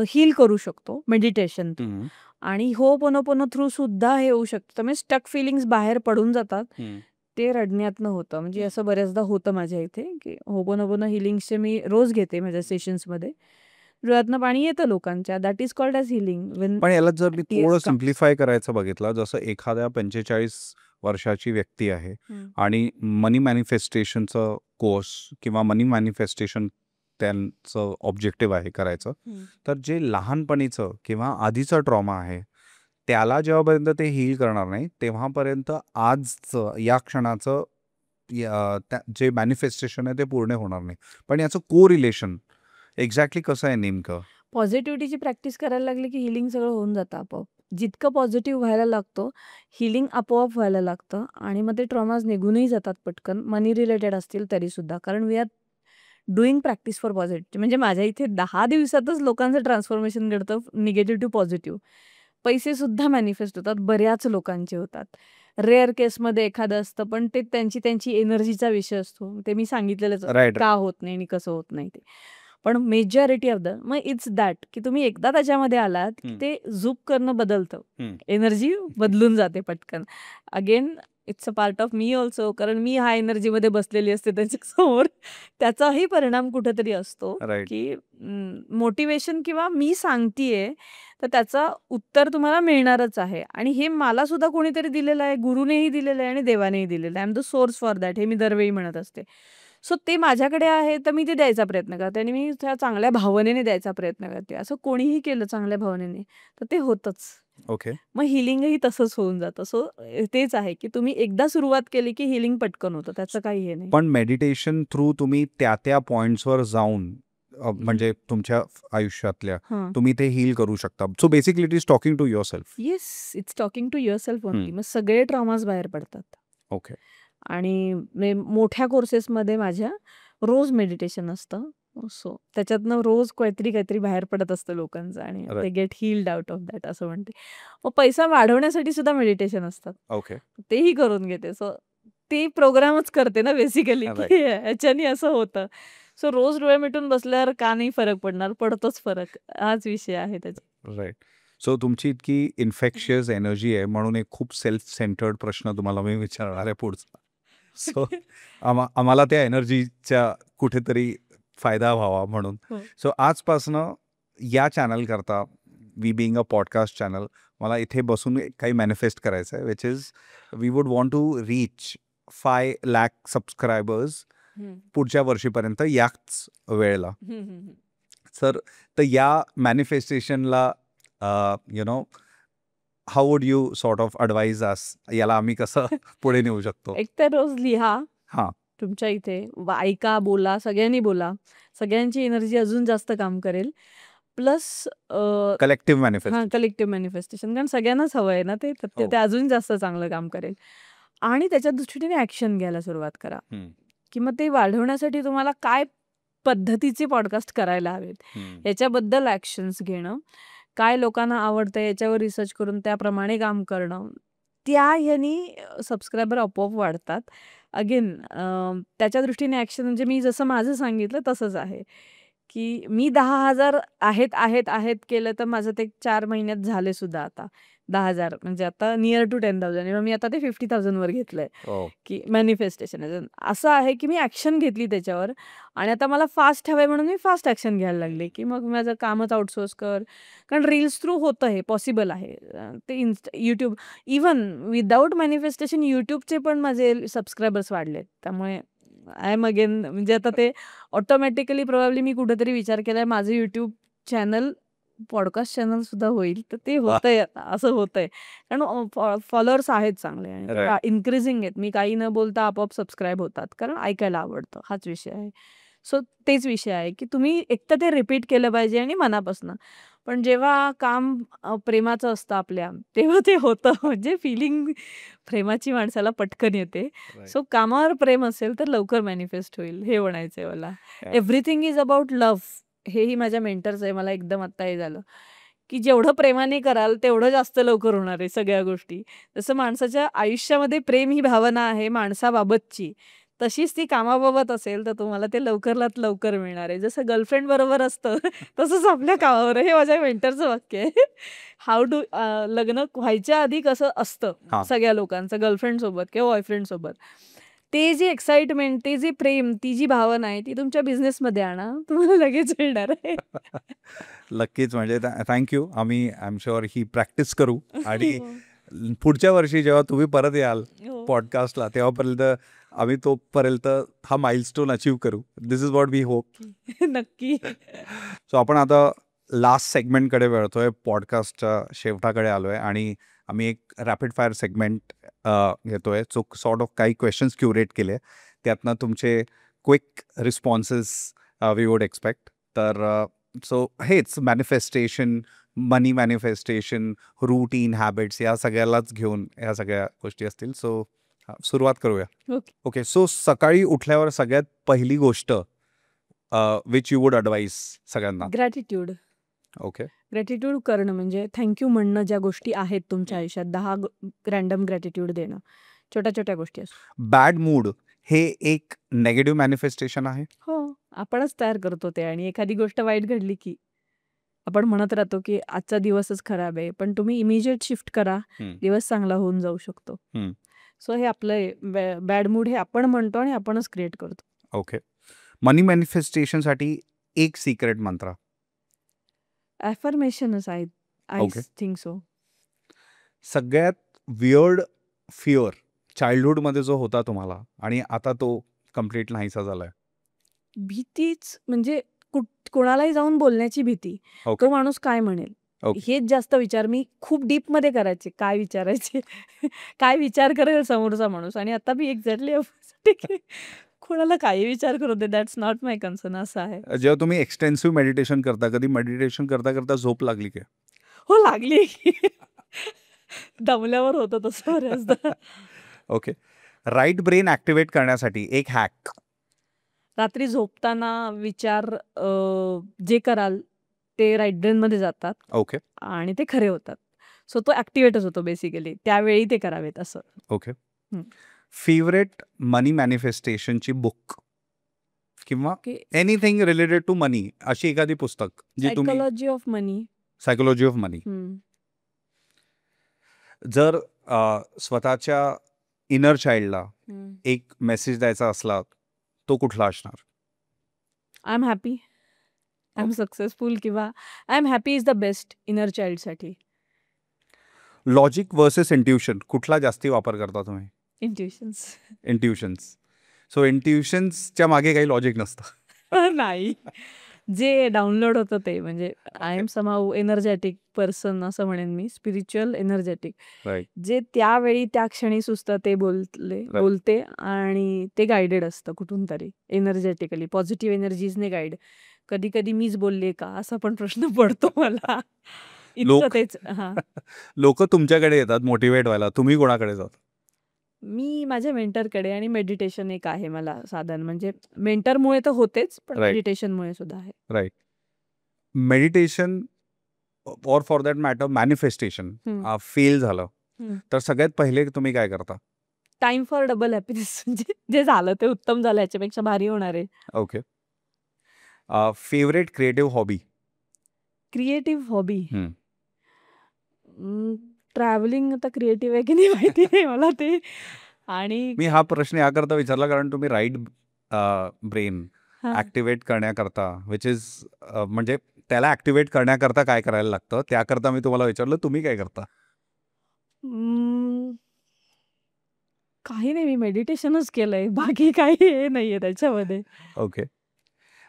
A: हील करू शकतो मेडिटेशन थ्रू. आणि होपोनोपोनो थ्रू सुद्धा हे होऊ शकतं. त्यामुळे स्टक फीलिंग्स बाहेर पडून जातात. ते रडण्यातनं होतं. म्हणजे असं बऱ्याचदा होतं माझ्या इथे की होपोनोपोनो हीलिंग्सचे मी रोज घेते माझ्या सेशन्समध्ये. डोळ्यातनं पाणी येतं लोकांच्या. That is called as healing.
B: पण याला जर मी थोडं सिम्प्लिफाय करायचं बघितलं, जसं एखाद्या 45 वर्षाची व्यक्ती आहे आणि मनी मॅनिफेस्टेशनचं कोर्स किंवा मनी मॅनिफेस्टेशन त्यांचं ऑब्जेक्टिव्ह आहे करायचं, तर जे लहानपणीचं किंवा आधीचं ट्रॉमा आहे त्याला जेव्हापर्यंत ते हील करणार नाही तेव्हापर्यंत आजचं या क्षणाचं जे मॅनिफेस्टेशन आहे ते पूर्ण होणार नाही. पण याचं को रिलेशन एक्झॅक्टली कसं आहे नेमकं?
A: पॉझिटिव्हिटीची प्रॅक्टिस करायला लागली की हीलिंग सगळं होऊन जातं आपोआप. जितकं पॉझिटिव्ह व्हायला लागतो हीलिंग आपोआप व्हायला लागतं आणि मग ते ट्रॉमाज निघूनही जातात पटकन. मनी रिलेटेड असतील तरीसुद्धा. कारण we are doing practice for positive. म्हणजे माझ्या इथे 10 दिवसातच लोकांचं ट्रान्सफॉर्मेशन घडतं निगेटिव्ह टू पॉझिटिव्ह. पैसे सुद्धा मॅनिफेस्ट होतात. बऱ्याच लोकांचे होतात. रेअर केसमध्ये एखादं असतं पण ते त्यांची एनर्जीचा विषय असतो. ते मी सांगितलेलंच का होत नाही आणि कसं होत नाही ते. पण मेजॉरिटी ऑफ मग इट्स दॅट की तुम्ही एकदा त्याच्यामध्ये आलात की ते झूप करणं बदलतं. एनर्जी बदलून जाते पटकन. Again it's a part of me also. कारण मी हा एनर्जीमध्ये बसलेली असते त्यांच्यासमोर. त्याचाही परिणाम कुठेतरी असतो की मोटिवेशन किंवा मी सांगतेय तर त्याचं उत्तर तुम्हाला मिळणारच आहे. आणि हे मला सुद्धा कोणीतरी दिलेलं आहे, गुरुनेही दिलेलं आहे आणि देवानेही दिलेलं आहे. I am the source for that. हे मी दरवेळी म्हणत असते. सो ते माझ्याकडे आहे तर मी ते द्यायचा प्रयत्न करते आणि मी त्या चांगल्या भावनेने द्यायचा प्रयत्न करते. असं कोणीही केलं चांगल्या भावनेने तर ते होतंच.
B: ओके.
A: मग हीलिंगही तसंच होऊन जातं. सो तेच आहे की तुम्ही एकदा सुरुवात केली की हीलिंग पटकन होतं. त्याचं काही हे नाही.
B: पण मेडिटेशन थ्रू तुम्ही त्या पॉइंट्सवर जाऊन म्हणजे तुमच्या आयुष्यातल्या तुम्ही ते हील करू शकता. So basically it is talking to yourself.
A: Yes, it's talking to yourself only. मग सगळे ट्रॉमाज बाहेर पडतात.
B: ओके.
A: आणि मोठ्या कोर्सेसमध्ये माझ्या रोज मेडिटेशन असतं. सो त्याच्यातनं रोज काहीतरी बाहेर पडत असतं लोकांचं आणि ते gate heeled out of that असं म्हणते. मग पैसा वाढवण्यासाठी सुद्धा मेडिटेशन असतात.
B: ओके.
A: तेही करून घेते. सो ते प्रोग्रामच करते ना बेसिकली की ह्याच्यानी असं होतं. सो रोज डोळे मिटून बसल्यावर का नाही फरक पडणार? पडतोच फरक. हाच विषय आहे त्याचा.
B: राईट. सो तुमची इतकी इन्फेक्शियस एनर्जी आहे म्हणून एक खूप सेल्फ सेंटर्ड प्रश्न तुम्हाला मी विचारणार आहे पुढचा. सो आम्हाला त्या एनर्जीचा कुठेतरी फायदा व्हावा म्हणून. सो आजपासनं या चॅनल करता we being a podcast channel मला इथे बसून काही मॅनिफेस्ट करायचं आहे which is we would want to reach 5 lakh subscribers पुढच्या वर्षीपर्यंत याच वेळेला. तर या मॅनिफेस्टेशनला how would you sort of advise us? याला आम्ही कसं पुढे नेऊ शकतो?
A: एक तर रोज लिहा.
B: हां.
A: तुमच्या इथे ऐका, बोला, सगळ्यांनी बोला. सगळ्यांची एनर्जी अजून जास्त काम करेल. Plus
B: collective manifestation.
A: Collective manifestation. कारण सगळ्यांनाच हवं आहे ना ते. तर ते अजून जास्त चांगलं काम करेल. आणि त्याच्या दृष्टीने ॲक्शन घ्यायला सुरुवात करा. की मग ते वाढवण्यासाठी तुम्हाला काय पद्धतीचे पॉडकास्ट करायला हवेत याच्याबद्दल ॲक्शन्स घेणं. काय लोकांना आवडतं याच्यावर रिसर्च करून त्याप्रमाणे काम करणं, त्या ह्यानी सबस्क्रायबर आपोआप वाढतात. अगेन त्याच्या दृष्टीने ॲक्शन म्हणजे मी जसं माझं सांगितलं तसंच आहे, की मी 10,000 आहेत केलं तर माझं ते 4 महिन्यात झाले सुद्धा आता. 10,000 म्हणजे आता नियर टू 10,000 मी आता ते 50,000 वर घेतलंय.
B: हो.
A: की मॅनिफेस्टेशन असं आहे, की मी ॲक्शन घेतली त्याच्यावर आणि आता मला फास्ट हवंय म्हणून मी फास्ट ॲक्शन घ्यायला लागले, की मग माझं कामच आउटसोर्स कर. कारण रील्स थ्रू होतं हे पॉसिबल आहे. ते YouTube इव्हन विदाऊट मॅनिफेस्टेशन YouTubeचे पण माझे सबस्क्रायबर्स वाढलेत. त्यामुळे आय एम अगेन म्हणजे आता ते ऑटोमॅटिकली प्रोबॅबली मी कुठेतरी विचार केलाय माझं YouTube चॅनल पॉडकास्ट चॅनल सुद्धा होईल. तर ते
B: वाह!
A: होतंय आता, असं होतंय. कारण फॉलोअर्स आहेत चांगले आणि
B: Right.
A: इन्क्रीजिंग आहेत. मी काही न बोलता आपोआप सबस्क्राईब होतात. कारण ऐकायला आवडतं हाच विषय आहे. सो तेच विषय आहे, की तुम्ही एकतर ते रिपीट केलं पाहिजे आणि मनापासनं. पण जेव्हा काम प्रेमाचं असतं आपल्या, तेव्हा ते होतं. म्हणजे फिलिंग प्रेमाची माणसाला पटकन येते.
B: Right.
A: सो कामावर प्रेम असेल तर लवकर मॅनिफेस्ट होईल, हे म्हणायचंय मला.
B: Yeah.
A: Everything is about love. हेही माझ्या मेंटरचं आहे. मला एकदम आत्ता हे झालं, की जेवढं प्रेमाने कराल तेवढं जास्त लवकर होणार आहे सगळ्या गोष्टी. जसं माणसाच्या आयुष्यामध्ये प्रेम ही भावना आहे माणसाबाबतची, तशीच ती कामाबाबत असेल तर तुम्हाला ते लवकरात लवकर मिळणार आहे. जसं गर्लफ्रेंड बरोबर असतं तसंच आपल्या कामावर आहे. हे माझ्या मेंटरचं वाक्य आहे. हाऊ टू लग्न व्हायच्या आधी कसं असतं
B: हां.
A: सगळ्या लोकांचं गर्लफ्रेंडसोबत किंवा बॉयफ्रेंडसोबत. ते जे एक्साइटमेंट, ते जे प्रेम, ती जी भावना आहे ती तुमच्या बिझनेसमध्ये आणा. तुम्हाला लगेच मिळणार आहे.
B: नक्कीच म्हणजे थँक यू. आम्ही I am sure he practice करू आणि
A: हो.
B: पुढच्या वर्षी जेव्हा तुम्ही परत याल
A: हो.
B: पॉडकास्टला तेव्हापर्यंत आम्ही तोपर्यंत हा माइलस्टोन अचीव्ह करू. दिस इज व्हॉट वी होप.
A: नक्की.
B: सो आपण आता लास्ट सेगमेंटकडे वळतोय. पॉडकास्टच्या शेवटाकडे आलोय आणि आम्ही एक रॅपिड फायर सेगमेंट घेतोय. सो सॉर्ट ऑफ काही क्वेश्चन्स क्युरेट केले. त्यातनं तुमचे quick responses we would expect. तर सो हेच manifestation, money manifestation, routine, habits या सगळ्यालाच घेऊन ह्या सगळ्या गोष्टी असतील. सो सुरुवात करूया.
A: ओके.
B: ओके. सो सकाळी उठल्यावर सगळ्यात पहिली गोष्ट विच यू वुड ॲडवाइस सगळ्यांना?
A: ग्रॅटिट्यूड.
B: ओके.
A: ग्रॅटिट्यूड करणं म्हणजे थँक यू म्हणणं ज्या गोष्टी आहेत तुमच्या आयुष्यात 10 रँडम ग्रॅटिट्यूड देणं. छोट्या-छोट्या गोष्टी असतात.
B: बॅड मूड हे एक नेगेटिव्ह मॅनिफेस्टेशन आहे?
A: हो, आपणच तयार करतो ते आणि एखादी गोष्ट वाईट घडली की आपण म्हणत राहतो की आजचा दिवसच खराब आहे. पण तुम्ही इमिजिएट शिफ्ट करा,
B: हं.
A: दिवस चांगला होऊन जाऊ शकतो.
B: हं.
A: सो हे आपलं बॅड मूड हे आपण म्हणतो आणि आपणच क्रिएट करतो.
B: ओके. मनी मॅनिफेस्टेशनसाठी एक सिक्रेट मंत्र?
A: ॲफर्मेशनच I I
B: okay.
A: Think so.
B: सगळ्यात वियर्ड फिअर चाइल्डहुडमध्ये जो होता तुम्हाला आणि आता तो कंप्लीट नाहीसा झालाय?
A: भीतीच म्हणजे कोणालाही जाऊन बोलण्याची भीती.
B: ओके.
A: तो माणूस काय म्हणेल?
B: ओके.
A: हेच जास्त विचार मी खूप डीपमध्ये करायचे. काय विचारायचे? काय विचार करेल समोरचा माणूस आणि आता मी एक्झॅक्टली ठीक आहे. कोणाला काही विचार करू दे, दॅट्स नॉट माय कन्सर्न असं आहे.
B: जेव्हा तुम्ही एक्सटेन्सिव्ह मेडिटेशन करता, कधी मेडिटेशन करता करता झोप लागली का?
A: हो, लागली. दमल्यावर होतं तसं बऱ्याचदा.
B: ओके. राईट ब्रेन ॲक्टिव्हेट करण्यासाठी एक हॅक?
A: रात्री झोपताना विचार जे कराल ते राईट ब्रेनमध्ये जातात
B: ओके.
A: आणि ते खरे होतात. सो तो ॲक्टिव्हेटच होतो बेसिकली. त्यावेळी ते करावेत असं.
B: ओके.
A: हं.
B: फेवरेट मनी मॅनिफेस्टेशनची बुक किंवा
A: okay.
B: Anything related to money अशी एखादी पुस्तक जी तुम्ही?
A: Psychology of money.
B: Psychology of money. जर स्वतःच्या इनर चाइल्डला एक मेसेज द्यायचा असला तो कुठला असणार?
A: I am happy, I am successful किंवा I am happy is the best inner चाइल्डसाठी.
B: लॉजिक वर्सेस इंट्युशन कुठला जास्ती वापर करता तुम्ही?
A: इंट्युशन्स.
B: इंट्युशन्स. सो इंट्युशन्सच्या मागे काही लॉजिक नसतं?
A: नाही. जे डाउनलोड होतं ते म्हणजे I am somehow energetic person असं म्हणेन मी. Spiritual energetic.
B: राईट.
A: जे त्यावेळी त्या क्षणी सुचतं ते बोलते आणि ते गाइडेड असतं कुठून तरी एनर्जेटिकली पॉझिटिव्ह एनर्जीजने गाईड. कधी कधी मीच बोलले का असा पण प्रश्न पडतो मला. इतकं तेच. हां.
B: लोक तुमच्याकडे येतात मोटिवेट व्हायला, तुम्ही कोणाकडे जाता?
A: मी माझ्या मेंटरकडे आणि मेडिटेशन एक आहे मला साधन. म्हणजे मेंटरमुळे तर होतेच पण
B: राईट.
A: मेडिटेशनमुळे सुद्धा आहे.
B: Right. Meditation or for that matter manifestation fail झालं तर सगळ्यात पहिले तुम्ही काय करता?
A: Time for double happiness. म्हणजे जे झालं ते उत्तम झालं, याच्यापेक्षा भारी होणार आहे.
B: Okay. Favourite creative hobby?
A: Creative hobby travelling. आता क्रिएटिव्ह आहे की नाही माहिती नाही मला ते. आणि
B: मी हा प्रश्न याकरता विचारला कारण तुम्ही राईट ब्रेन
A: हा.
B: ऍक्टिव्हेट करण्याकरता विच इज म्हणजे त्याला ऍक्टिव्हेट करण्याकरता काय करायला लागतं त्याकरता मी तुम्हाला विचारलं, तुम्ही काय करता?
A: काही नाही, मी मेडिटेशनच केलंय, बाकी काही हे नाहीये त्याच्यामध्ये.
B: ओके.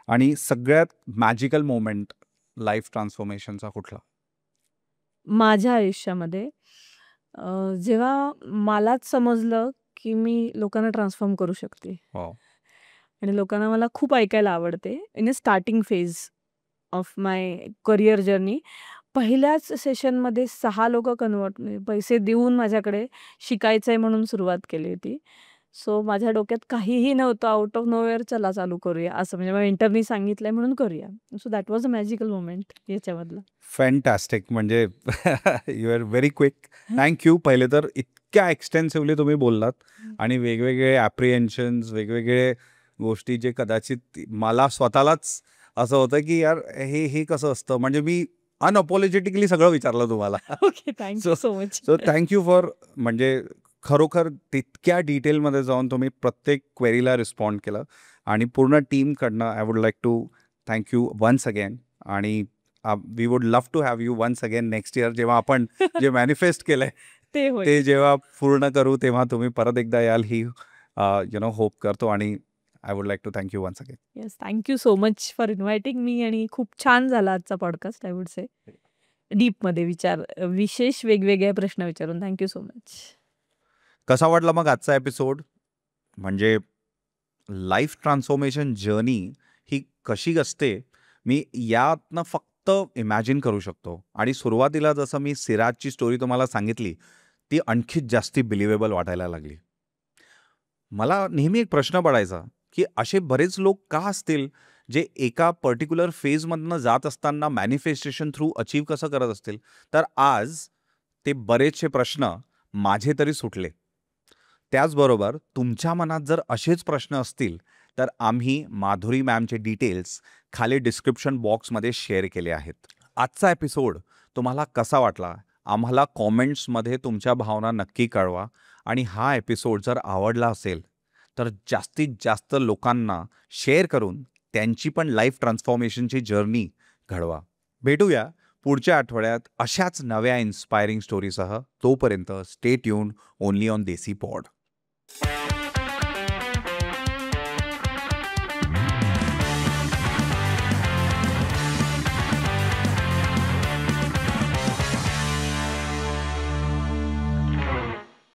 B: आणि सगळ्यात मॅजिकल मोमेंट लाईफ ट्रान्सफॉर्मेशनचा कुठला?
A: माझ्या आयुष्यामध्ये जेव्हा मलाच समजलं की मी लोकांना ट्रान्सफॉर्म करू शकते.
B: हो.
A: आणि लोकांना मला खूप ऐकायला आवडते. In a starting phase of my career journey. पहिल्याच सेशनमध्ये 6 लोकं पैसे देऊन माझ्याकडे शिकायचं आहे म्हणून सुरुवात केली होती. सो माझ्या डोक्यात काहीही नव्हतं, आउट ऑफ नोवेअर चला चालू करूया असं, म्हणजे मेंटरनी सांगितलंय म्हणून करूया. So that was a magical moment याच्यामधलं.
B: फॅन्टॅस्टिक. म्हणजे you are very quick. Thank you. पहिले तर इतक्या एक्सटेन्सिव्हली तुम्ही बोललात आणि वेगवेगळे ॲप्रिहेन्शन्स, वेगवेगळे गोष्टी जे कदाचित मला स्वतःलाच असं होतं की यार हे कसं असतं, म्हणजे मी अनअपॉलॉजेटिकली सगळं विचारलं तुम्हाला.
A: Okay, thank you so much.
B: So thank you for, म्हणजे खरोखर तितक्या डिटेलमध्ये जाऊन तुम्ही प्रत्येक क्वेरीला रिस्पॉन्ड केलं आणि पूर्ण टीमकडनं I would like to thank you once again. आणि we would love to have you once again next year, जेव्हा आपण जे मॅनिफेस्ट केलंय
A: ते होईल.
B: ते जेव्हा पूर्ण करू तेव्हा तुम्ही परत एकदा याल ही होप करतो. आणि I would like to thank you once again.
A: Yes, thank you so much for inviting me. आणि खूप छान झाला आजचा पॉडकास्ट, आय वुड से. डीपमध्ये विशेष वेगवेगळे प्रश्न विचारून थँक्यू सो मच.
B: कसा वाटला मग आजचा एपिसोड? म्हणजे लाईफ ट्रान्सफॉर्मेशन जर्नी ही कशी असते मी यातनं फक्त इमॅजिन करू शकतो. आणि सुरुवातीला जसं मी सिराजची स्टोरी तुम्हाला सांगितली ती आणखीच जास्ती बिलिव्हेबल वाटायला लागली. मला नेहमी एक प्रश्न पडायचा की असे बरेच लोक का असतील जे एका पर्टिक्युलर फेजमधनं जात असताना मॅनिफेस्टेशन थ्रू अचीव कसं करत असतील. तर आज ते बरेचसे प्रश्न माझे तरी सुटले. त्याचबरोबर तुमच्या मनात जर असेच प्रश्न असतील तर आम्ही माधुरी मॅमचे डिटेल्स खाली डिस्क्रिप्शन बॉक्समध्ये शेअर केले आहेत. आजचा एपिसोड तुम्हाला कसा वाटला आम्हाला कॉमेंट्समध्ये तुमच्या भावना नक्की कळवा. आणि हा एपिसोड जर आवडला असेल तर जास्तीत जास्त लोकांना शेअर करून त्यांची पण लाईफ ट्रान्सफॉर्मेशनची जर्नी घडवा. भेटूया पुढच्या आठवड्यात अशाच नव्या इन्स्पायरिंग स्टोरीसह. तोपर्यंत stay tuned only on desi pod.